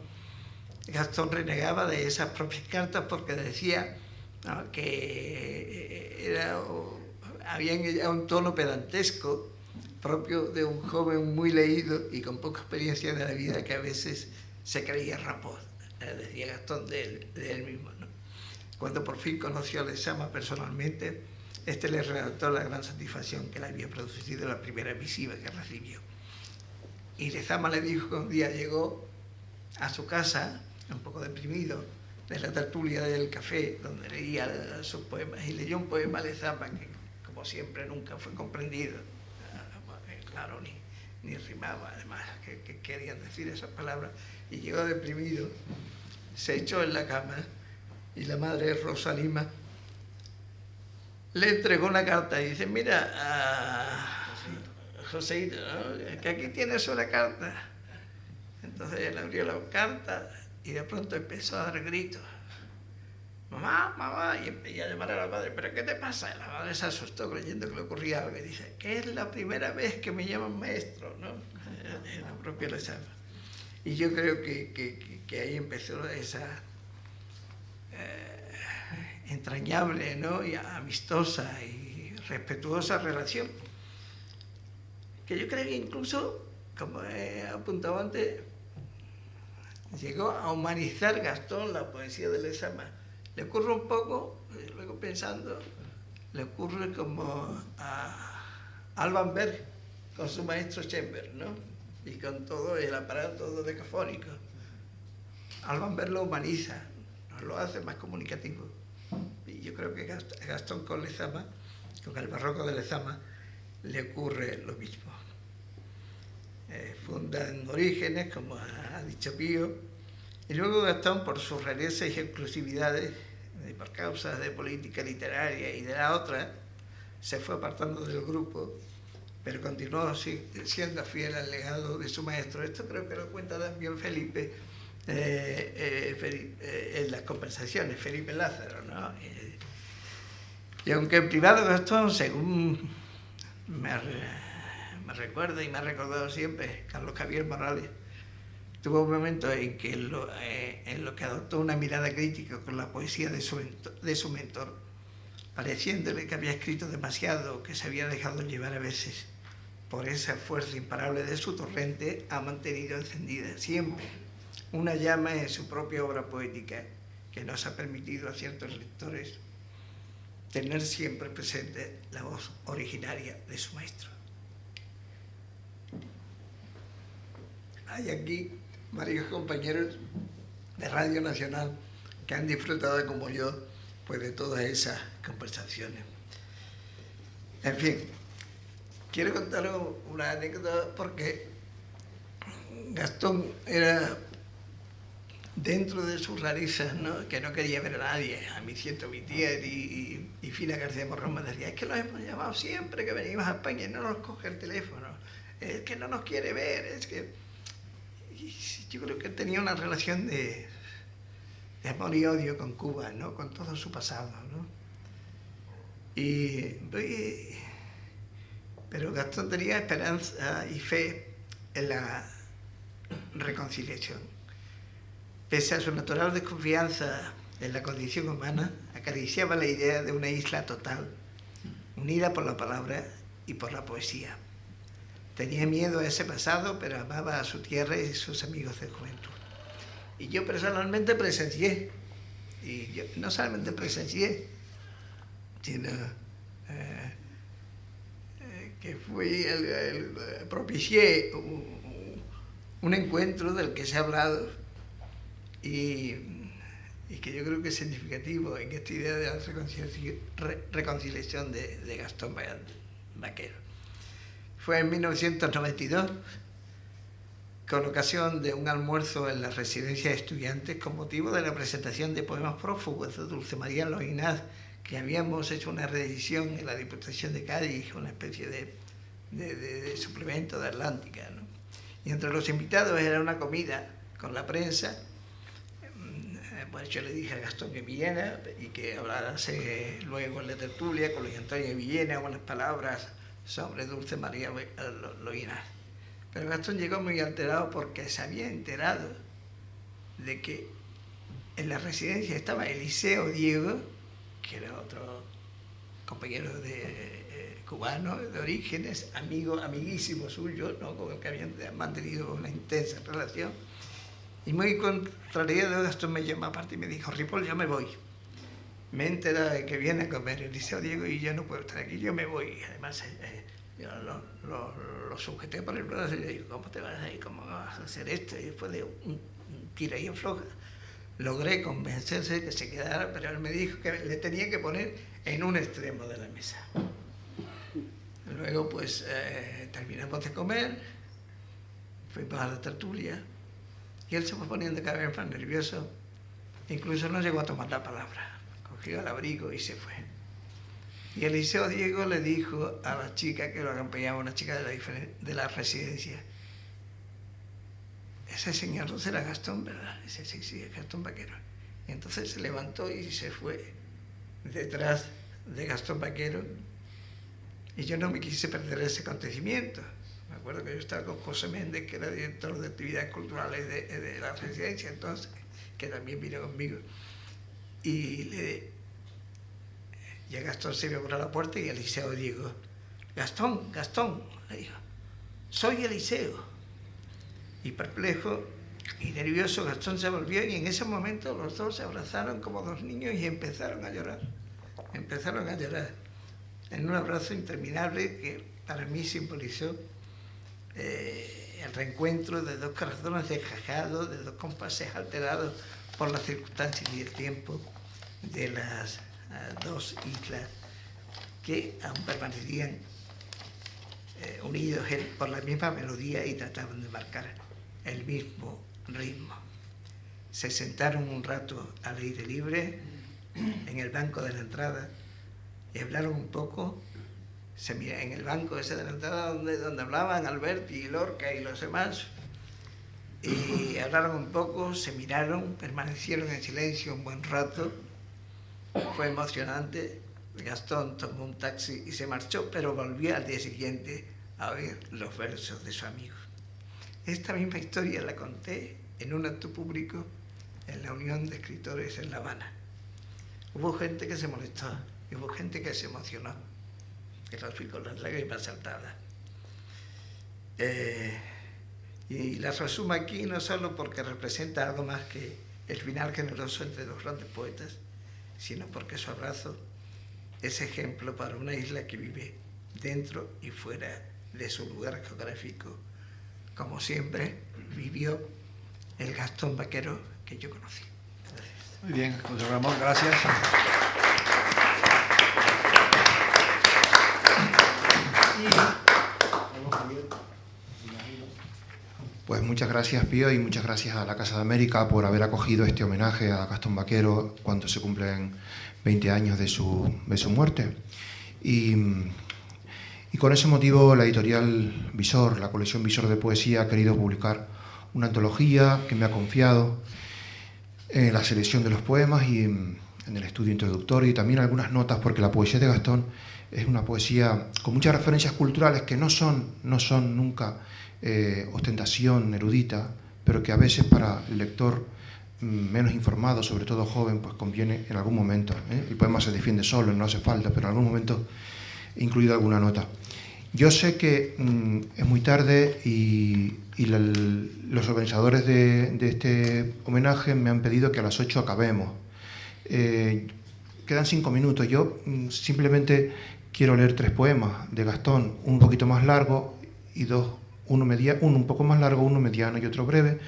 [SPEAKER 2] Gastón renegaba de esas propias cartas porque decía, ¿no?, que había en ella un tono pedantesco propio de un joven muy leído y con poca experiencia de la vida, que a veces se creía rapaz, decía Gastón de él mismo, ¿no? Cuando por fin conoció a Lezama personalmente, este le relató la gran satisfacción que le había producido la primera misiva que recibió. Y Lezama le dijo que un día llegó a su casa, un poco deprimido, de la tertulia del café, donde leía sus poemas, y leyó un poema a Lezama que, como siempre, nunca fue comprendido. Claro, ni rimaba, además, que querían decir esas palabras. Y llegó deprimido, se echó en la cama, y la madre, Rosa Lima, le entregó una carta y dice, mira, Joséito, ¿no?, que aquí tienes una carta. Entonces él abrió la carta y de pronto empezó a dar gritos. Mamá, mamá, y empezó a llamar a la madre, ¿pero qué te pasa? Y la madre se asustó creyendo que le ocurría algo y dice, que es la primera vez que me llaman maestro, ¿no? La propia Lezama. Y yo creo que ahí empezó esa entrañable, ¿no?, y amistosa y respetuosa relación, que yo creo que incluso, como he apuntado antes, llegó a humanizar Gastón la poesía de Lezama. Le ocurre un poco, luego pensando, le ocurre como a Alban Berg con su maestro Schoenberg, ¿no? Y con todo el aparato decafónico. Alban Berg lo humaniza, nos lo hace más comunicativo. Y yo creo que a Gastón con Lezama, con el barroco de Lezama, le ocurre lo mismo. Fundan Orígenes, como ha dicho Pío, y luego Gastón, por sus rarezas y exclusividades, por causas de política literaria y de la otra, se fue apartando del grupo, pero continuó siendo fiel al legado de su maestro. Esto creo que lo cuenta también Felipe en las conversaciones, Felipe Lázaro, ¿no? Y aunque en privado Gastón, según me recuerda y me ha recordado siempre Carlos Javier Morales, tuvo un momento en que en lo que adoptó una mirada crítica con la poesía de su mentor, pareciéndole que había escrito demasiado, que se había dejado llevar a veces por esa fuerza imparable de su torrente, ha mantenido encendida siempre una llama en su propia obra poética que nos ha permitido a ciertos lectores tener siempre presente la voz originaria de su maestro. Hay aquí varios compañeros de Radio Nacional que han disfrutado como yo pues de todas esas conversaciones. En fin, quiero contaros una anécdota porque Gastón era, dentro de sus rarezas, ¿no?, que no quería ver a nadie. A mi ciento mi tía y Fina García Morrón me decía: es que los hemos llamado siempre que venimos a España y no nos coge el teléfono, es que no nos quiere ver, es que... Y yo creo que tenía una relación de amor y odio con Cuba, ¿no?, con todo su pasado, ¿no? Pero Gastón tenía esperanza y fe en la reconciliación. Pese a su natural desconfianza en la condición humana, acariciaba la idea de una isla total, unida por la palabra y por la poesía. Tenía miedo a ese pasado, pero amaba a su tierra y sus amigos de juventud. Y yo personalmente presencié, y yo no solamente presencié, sino que propicié un encuentro del que se ha hablado y que yo creo que es significativo en esta idea de la reconciliación de Gastón Baquero. Fue en 1992, con ocasión de un almuerzo en la residencia de estudiantes con motivo de la presentación de poemas prófugos de Dulce María Loinaz, que habíamos hecho una reedición en la Diputación de Cádiz, una especie de suplemento de Atlántica, ¿no? Y entre los invitados era una comida con la prensa. Pues yo le dije a Gastón que Villena y que hablase luego en la tertulia con Luis Antonio Villena unas palabras sobre Dulce María Loinaz. Pero Gastón llegó muy alterado porque se había enterado de que en la residencia estaba Eliseo Diego, que era otro compañero cubano de orígenes, amiguísimo suyo, ¿no?, con el que habían mantenido una intensa relación. Y muy contrariado, Gastón me llamó aparte y me dijo: Ripoll, yo me voy. Me he enterado de que viene a comer Eliseo Diego y yo no puedo estar aquí, yo me voy. Además, yo lo sujeté por el brazo y le digo: ¿cómo te vas a ir? ¿Cómo vas a hacer esto? Y después de un tira y afloja, logré convencerse de que se quedara, pero él me dijo que le tenía que poner en un extremo de la mesa. Luego, pues, terminamos de comer, fuimos a la tertulia, y él se fue poniendo cada vez más nervioso, incluso no llegó a tomar la palabra, cogió el abrigo y se fue. Y Eliseo Diego le dijo a la chica que lo acompañaba, una chica de la residencia: ese señor no será Gastón, ¿verdad? Dice: sí, sí, es Gastón Baquero. Y entonces se levantó y se fue detrás de Gastón Baquero, y yo no me quise perder ese acontecimiento. Me acuerdo que yo estaba con José Méndez, que era director de actividades culturales de la residencia entonces, que también vino conmigo. Y Gastón se me abrió la puerta y Eliseo Diego: Gastón, le dijo, soy Eliseo. Y perplejo y nervioso, Gastón se volvió y en ese momento los dos se abrazaron como dos niños y empezaron a llorar. en un abrazo interminable que para mí simbolizó el reencuentro de dos corazones desgajados, de dos compases alterados por las circunstancias y el tiempo de las dos islas que aún permanecían unidos por la misma melodía y trataban de marcar el mismo ritmo. Se sentaron un rato al aire libre en el banco de la entrada y hablaron un poco. En el banco ese de la entrada donde hablaban Alberti y Lorca y los demás, y hablaron un poco, se miraron, permanecieron en silencio un buen rato. Fue emocionante. Gastón tomó un taxi y se marchó, pero volvió al día siguiente a oír los versos de su amigo. Esta misma historia la conté en un acto público en la Unión de Escritores en La Habana. Hubo gente que se molestó y hubo gente que se emocionó, que los fui con las lágrimas saltadas. Y la resumo aquí no solo porque representa algo más que el final generoso entre dos grandes poetas, sino porque su abrazo es ejemplo para una isla que vive dentro y fuera de su lugar geográfico, como siempre vivió el Gastón Vaquero que yo conocí. Gracias.
[SPEAKER 1] Muy bien, José Ramón, gracias.
[SPEAKER 3] Pues muchas gracias, Pío, y muchas gracias a la Casa de América por haber acogido este homenaje a Gastón Vaquero cuando se cumplen 20 años de su muerte. Y con ese motivo la editorial Visor, la colección Visor de Poesía, ha querido publicar una antología que me ha confiado en la selección de los poemas y en el estudio introductorio, y también algunas notas, porque la poesía de Gastón es una poesía con muchas referencias culturales que no son nunca ostentación erudita, pero que a veces para el lector menos informado, sobre todo joven, pues conviene en algún momento. El poema se defiende solo, no hace falta, pero en algún momento he incluido alguna nota. Yo sé que es muy tarde y los organizadores de este homenaje me han pedido que a las 8 acabemos. Quedan 5 minutos. Yo simplemente quiero leer 3 poemas de Gastón, un poquito más largo y uno un poco más largo, uno mediano y otro breve,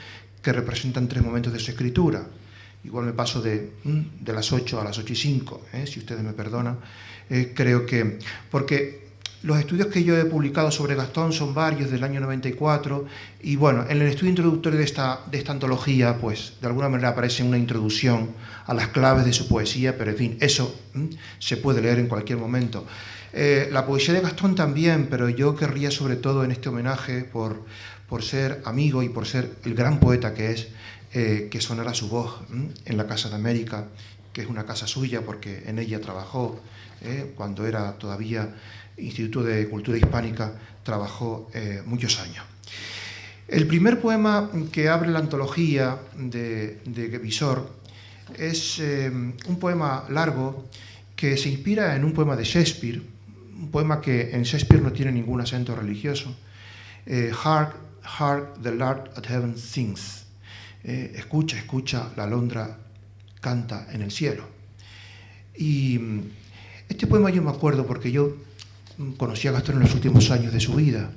[SPEAKER 3] que representan 3 momentos de su escritura. Igual me paso de las 8 a las 8:05, si ustedes me perdonan. Creo que... porque los estudios que yo he publicado sobre Gastón son varios, del año 94, y bueno, en el estudio introductorio de esta antología, pues de alguna manera aparece una introducción a las claves de su poesía, pero en fin, eso se puede leer en cualquier momento. La poesía de Gastón también, pero yo querría sobre todo en este homenaje, por ser amigo y por ser el gran poeta que es, que sonara su voz en la Casa de América, que es una casa suya porque en ella trabajó cuando era todavía Instituto de Cultura Hispánica, trabajó muchos años. El primer poema que abre la antología de Visor es un poema largo que se inspira en un poema de Shakespeare, un poema que en Shakespeare no tiene ningún acento religioso. Hark, hark, the lark at heaven sings. Escucha, escucha, la alondra canta en el cielo. Y este poema yo me acuerdo porque yo conocí a Gastón en los últimos años de su vida,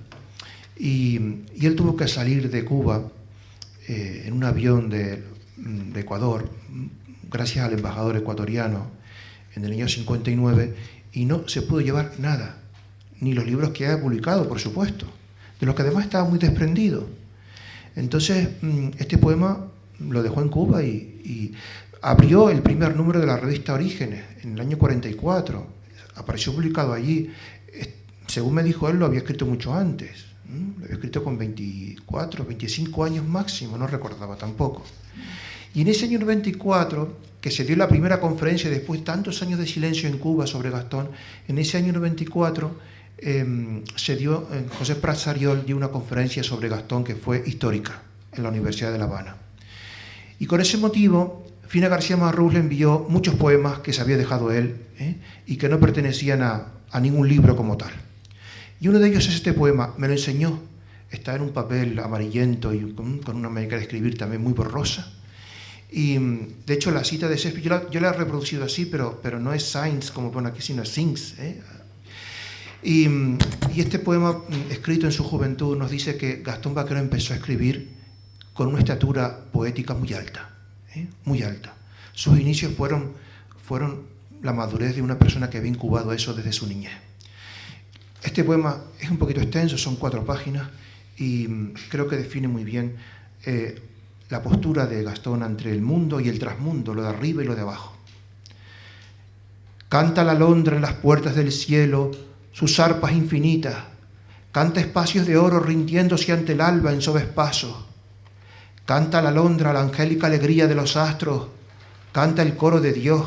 [SPEAKER 3] y él tuvo que salir de Cuba en un avión de Ecuador, gracias al embajador ecuatoriano, en el año 59, y no se pudo llevar nada, ni los libros que ha publicado, por supuesto, de los que además estaba muy desprendido. Entonces, este poema lo dejó en Cuba y abrió el primer número de la revista Orígenes en el año 44. Apareció publicado allí. Según me dijo él, lo había escrito mucho antes. Lo había escrito con 24, 25 años máximo, no recordaba tampoco. Y en ese año 94, que se dio la primera conferencia después de tantos años de silencio en Cuba sobre Gastón, en ese año 94 José Prat Sariol dio una conferencia sobre Gastón que fue histórica en la Universidad de La Habana. Y con ese motivo, Fina García Marrús le envió muchos poemas que se había dejado él y que no pertenecían a ningún libro como tal. Y uno de ellos es este poema, me lo enseñó, está en un papel amarillento y con una manera de escribir también muy borrosa. Y de hecho la cita de Shakespeare, yo la he reproducido así, pero no es Sainz como pone aquí, sino Sings. Y este poema, escrito en su juventud, nos dice que Gastón Vaquero empezó a escribir con una estatura poética muy alta, muy alta. Sus inicios fueron la madurez de una persona que había incubado eso desde su niñez. Este poema es un poquito extenso, son 4 páginas, y creo que define muy bien la postura de Gastón entre el mundo y el trasmundo, lo de arriba y lo de abajo. Canta la alondra en las puertas del cielo sus arpas infinitas, canta espacios de oro rindiéndose ante el alba en suaves pasos, canta la alondra la angélica alegría de los astros, canta el coro de Dios,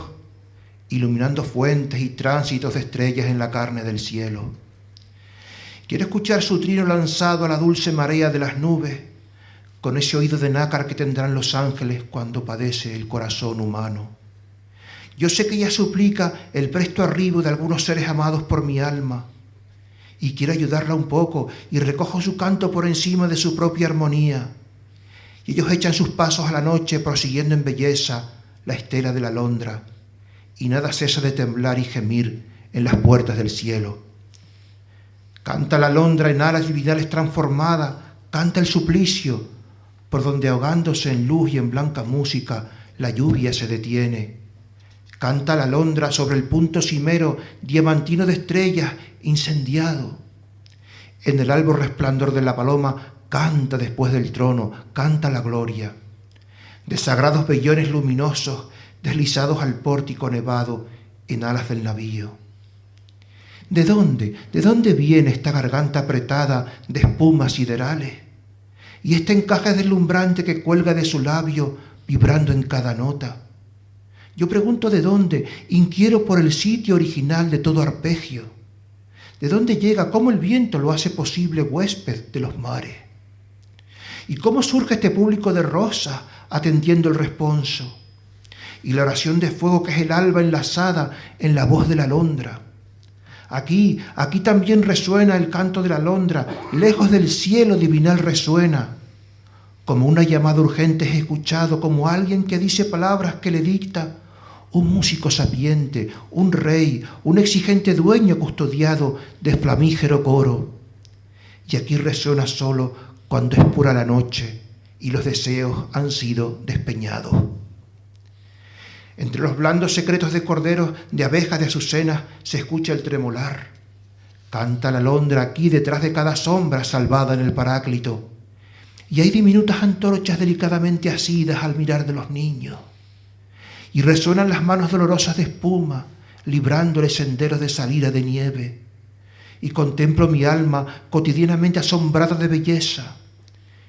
[SPEAKER 3] iluminando fuentes y tránsitos de estrellas en la carne del cielo. Quiero escuchar su trino lanzado a la dulce marea de las nubes, con ese oído de nácar que tendrán los ángeles cuando padece el corazón humano. Yo sé que ella suplica el presto arribo de algunos seres amados por mi alma, y quiero ayudarla un poco, y recojo su canto por encima de su propia armonía. Y ellos echan sus pasos a la noche, prosiguiendo en belleza la estela de la alondra, y nada cesa de temblar y gemir en las puertas del cielo. Canta la alondra en alas divinales transformada, canta el suplicio, por donde ahogándose en luz y en blanca música, la lluvia se detiene. Canta la alondra sobre el punto cimero, diamantino de estrellas, incendiado. En el albo resplandor de la paloma, canta después del trono, canta la gloria. De sagrados vellones luminosos, deslizados al pórtico nevado, en alas del navío. ¿De dónde viene esta garganta apretada de espumas siderales? Y este encaje deslumbrante que cuelga de su labio, vibrando en cada nota. Yo pregunto de dónde, inquiero por el sitio original de todo arpegio. ¿De dónde llega, cómo el viento lo hace posible huésped de los mares? ¿Y cómo surge este público de rosas atendiendo el responso? Y la oración de fuego que es el alba enlazada en la voz de la alondra. Aquí también resuena el canto de la alondra, lejos del cielo divinal resuena. Como una llamada urgente es escuchado, como alguien que dice palabras que le dicta un músico sapiente, un rey, un exigente dueño custodiado de flamígero coro. Y aquí resuena solo cuando es pura la noche y los deseos han sido despeñados. Entre los blandos secretos de corderos, de abejas, de azucenas, se escucha el tremolar. Canta la alondra aquí detrás de cada sombra salvada en el paráclito. Y hay diminutas antorchas delicadamente asidas al mirar de los niños. Y resuenan las manos dolorosas de espuma, librándole senderos de salida de nieve. Y contemplo mi alma cotidianamente asombrada de belleza.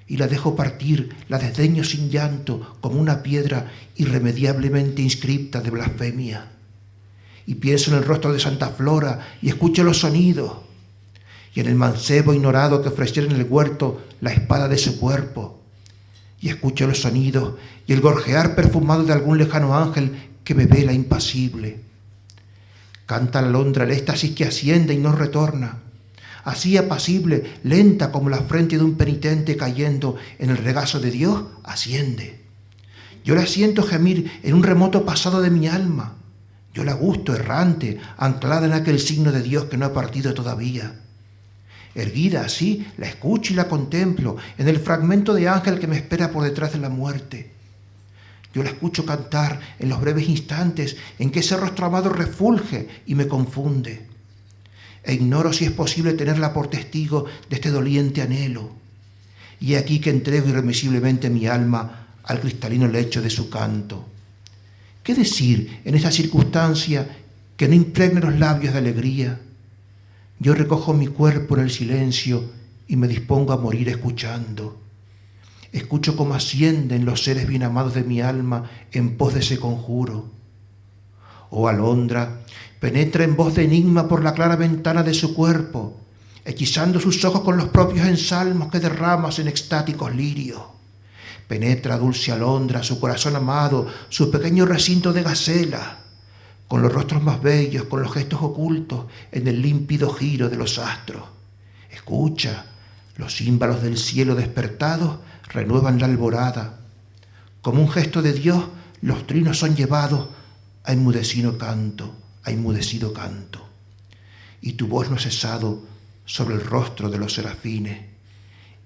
[SPEAKER 3] Y la dejo partir, la desdeño sin llanto, como una piedra irremediablemente inscripta de blasfemia. Y pienso en el rostro de Santa Flora y escucho los sonidos. Y en el mancebo ignorado que ofreciera en el huerto la espada de su cuerpo. Y escucho los sonidos y el gorjear perfumado de algún lejano ángel que me vela impasible. Canta la alondra el éxtasis que asciende y no retorna, así apacible, lenta como la frente de un penitente cayendo en el regazo de Dios, asciende. Yo la siento gemir en un remoto pasado de mi alma. Yo la gusto errante, anclada en aquel signo de Dios que no ha partido todavía. Erguida así, la escucho y la contemplo en el fragmento de ángel que me espera por detrás de la muerte. Yo la escucho cantar en los breves instantes en que ese rostro amado refulge y me confunde. E ignoro si es posible tenerla por testigo de este doliente anhelo. Y aquí que entrego irremisiblemente mi alma al cristalino lecho de su canto. ¿Qué decir en esa circunstancia que no impregne los labios de alegría? Yo recojo mi cuerpo en el silencio y me dispongo a morir escuchando. Escucho cómo ascienden los seres bien amados de mi alma en pos de ese conjuro. Oh alondra, penetra en voz de enigma por la clara ventana de su cuerpo, hechizando sus ojos con los propios ensalmos que derramas en extáticos lirios. Penetra, dulce alondra, su corazón amado, su pequeño recinto de gacela, con los rostros más bellos, con los gestos ocultos en el límpido giro de los astros. Escucha, los címbalos del cielo despertados renuevan la alborada. Como un gesto de Dios, los trinos son llevados a enmudecido canto. y tu voz no ha cesado sobre el rostro de los serafines.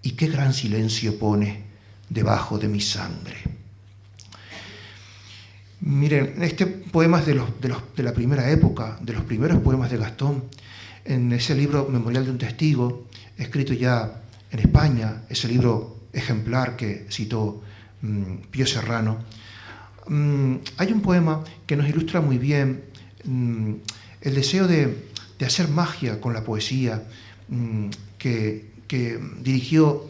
[SPEAKER 3] Y qué gran silencio pone debajo de mi sangre. Miren, este poema es de la primera época, de los primeros poemas de Gastón. En ese libro Memorial de un testigo, escrito ya en España, ese libro ejemplar que citó Pío Serrano, hay un poema que nos ilustra muy bien el deseo de hacer magia con la poesía que dirigió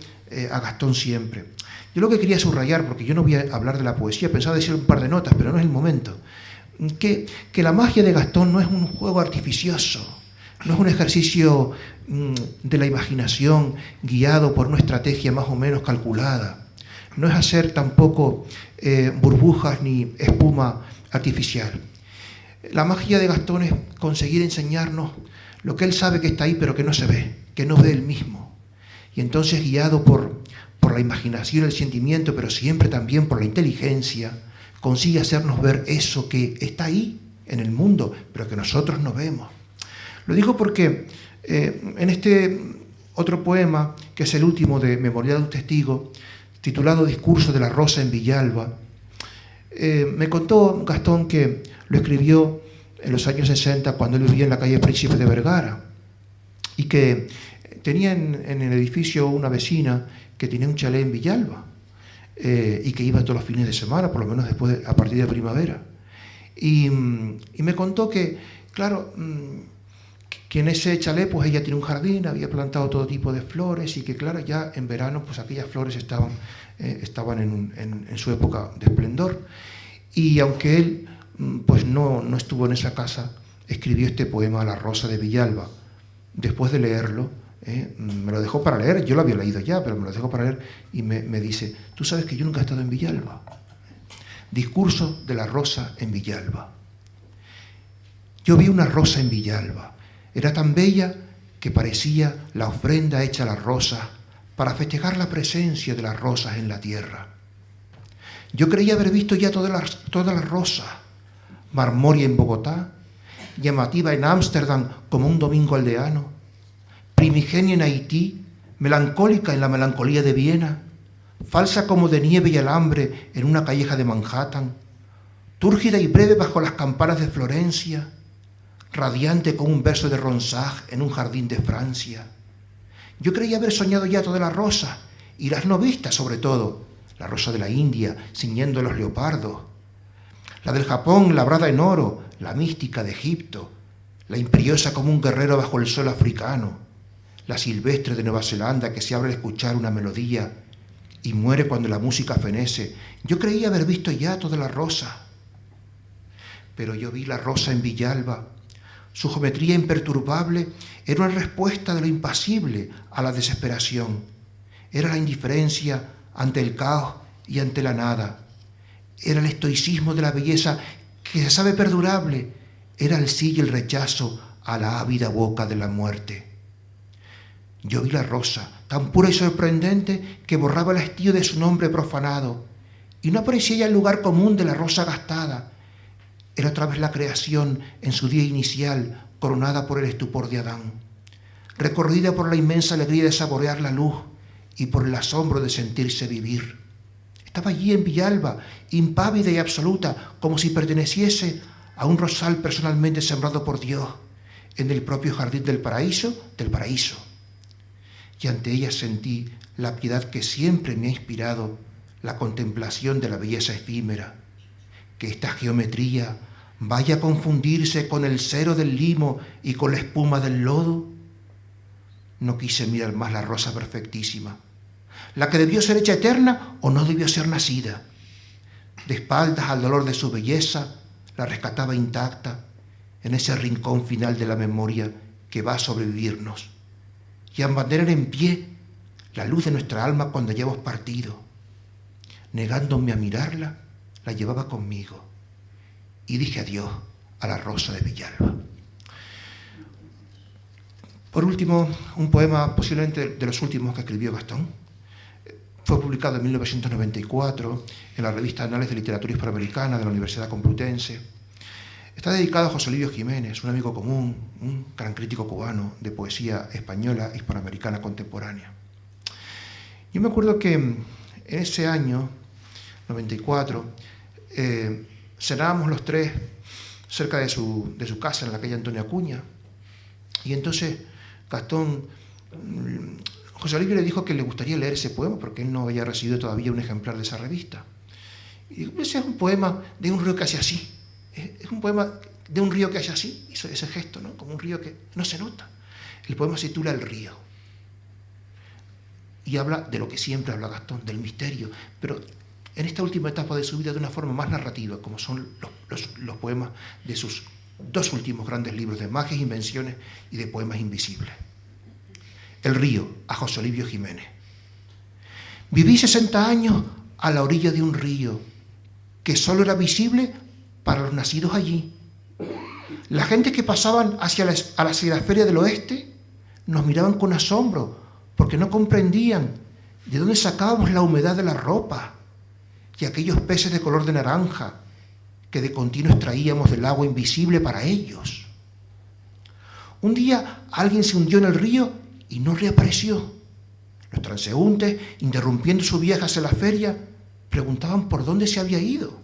[SPEAKER 3] a Gastón siempre. Yo lo que quería subrayar, porque yo no voy a hablar de la poesía, pensaba decir un par de notas, pero no es el momento, que la magia de Gastón no es un juego artificioso, no es un ejercicio de la imaginación guiado por una estrategia más o menos calculada, no es hacer tampoco burbujas ni espuma artificial. La magia de Gastón es conseguir enseñarnos lo que él sabe que está ahí, pero que no se ve, que no ve él mismo. Y entonces, guiado por la imaginación, el sentimiento, pero siempre también por la inteligencia, consigue hacernos ver eso que está ahí en el mundo, pero que nosotros no vemos. Lo digo porque en este otro poema, que es el último de Memorial de un testigo, titulado Discurso de la Rosa en Villalba, me contó Gastón que lo escribió en los años 60, cuando él vivía en la calle Príncipe de Vergara, y que tenía en el edificio una vecina que tenía un chalet en Villalba, y que iba todos los fines de semana, por lo menos a partir de primavera. Y me contó que, claro, que en ese chalet pues ella tiene un jardín, había plantado todo tipo de flores, y que, claro, ya en verano pues aquellas flores estaban en su época de esplendor. Y aunque él pues no estuvo en esa casa, escribió este poema, La Rosa de Villalba. Después de leerlo, me lo dejó para leer, yo lo había leído ya, pero me lo dejó para leer, y me dice: tú sabes que yo nunca he estado en Villalba. Discurso de la Rosa en Villalba. Yo vi una rosa en Villalba. Era tan bella que parecía la ofrenda hecha a las rosas para festejar la presencia de las rosas en la tierra. Yo creía haber visto ya todas las rosas, marmoria en Bogotá, llamativa en Ámsterdam como un domingo aldeano, primigenia en Haití, melancólica en la melancolía de Viena, falsa como de nieve y alambre en una calleja de Manhattan, túrgida y breve bajo las campanas de Florencia, radiante con un verso de Ronsard en un jardín de Francia. Yo creía haber soñado ya todas las rosas, y las no vistas sobre todo, la rosa de la India ciñendo los leopardos, la del Japón labrada en oro, la mística de Egipto, la imperiosa como un guerrero bajo el sol africano, la silvestre de Nueva Zelanda que se abre al escuchar una melodía y muere cuando la música fenece. Yo creía haber visto ya toda la rosa, pero yo vi la rosa en Villalba. Su geometría imperturbable era una respuesta de lo impasible a la desesperación. Era la indiferencia ante el caos y ante la nada. Era el estoicismo de la belleza que se sabe perdurable. Era el sí y el rechazo a la ávida boca de la muerte. Yo vi la rosa, tan pura y sorprendente que borraba el hastío de su nombre profanado, y no parecía ya el lugar común de la rosa gastada. Era otra vez la creación en su día inicial, coronada por el estupor de Adán, recorrida por la inmensa alegría de saborear la luz y por el asombro de sentirse vivir. Estaba allí en Villalba, impávida y absoluta, como si perteneciese a un rosal personalmente sembrado por Dios, en el propio jardín del paraíso. Y ante ella sentí la piedad que siempre me ha inspirado la contemplación de la belleza efímera. Que esta geometría vaya a confundirse con el cero del limo y con la espuma del lodo. No quise mirar más la rosa perfectísima, la que debió ser hecha eterna o no debió ser nacida. De espaldas al dolor de su belleza, la rescataba intacta en ese rincón final de la memoria que va a sobrevivirnos y a mantener en pie la luz de nuestra alma cuando hayamos partido. Negándome a mirarla, la llevaba conmigo y dije adiós a la rosa de Villalba. Por último, un poema posiblemente de los últimos que escribió Gastón. Fue publicado en 1994 en la revista Anales de Literatura Hispanoamericana de la Universidad Complutense. Está dedicado a José Livio Jiménez, un amigo común, un gran crítico cubano de poesía española hispanoamericana contemporánea. Yo me acuerdo que en ese año, 94, cenábamos los tres cerca de su casa en la calle Antonio Acuña, y entonces José Livio le dijo que le gustaría leer ese poema porque él no había recibido todavía un ejemplar de esa revista. Y digo, ese es un poema de un río que hace así. Es un poema de un río que hace así, hizo ese gesto, ¿no? Como un río que no se nota. El poema se titula El río. Y habla de lo que siempre habla Gastón, del misterio, pero en esta última etapa de su vida de una forma más narrativa, como son los poemas de sus dos últimos grandes libros, de Magias, Invenciones y de Poemas Invisibles. El río, a José Livio Jiménez. Viví 60 años a la orilla de un río que solo era visible para los nacidos allí. La gente que pasaban hacia la feria del oeste nos miraban con asombro porque no comprendían de dónde sacábamos la humedad de la ropa y aquellos peces de color de naranja que de continuo extraíamos del agua invisible para ellos. Un día alguien se hundió en el río y no reapareció. Los transeúntes, interrumpiendo su viaje hacia la feria, preguntaban por dónde se había ido,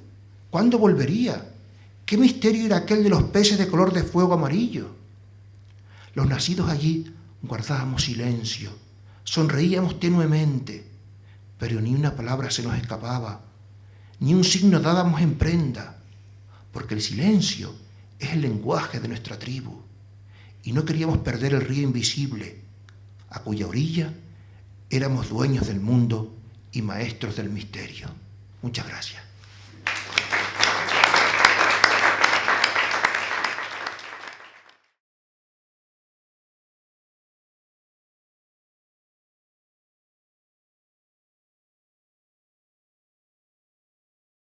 [SPEAKER 3] cuándo volvería, qué misterio era aquel de los peces de color de fuego amarillo. Los nacidos allí guardábamos silencio, sonreíamos tenuemente, pero ni una palabra se nos escapaba, ni un signo dábamos en prenda, porque el silencio es el lenguaje de nuestra tribu, y no queríamos perder el río invisible, a cuya orilla éramos dueños del mundo y maestros del misterio. Muchas gracias.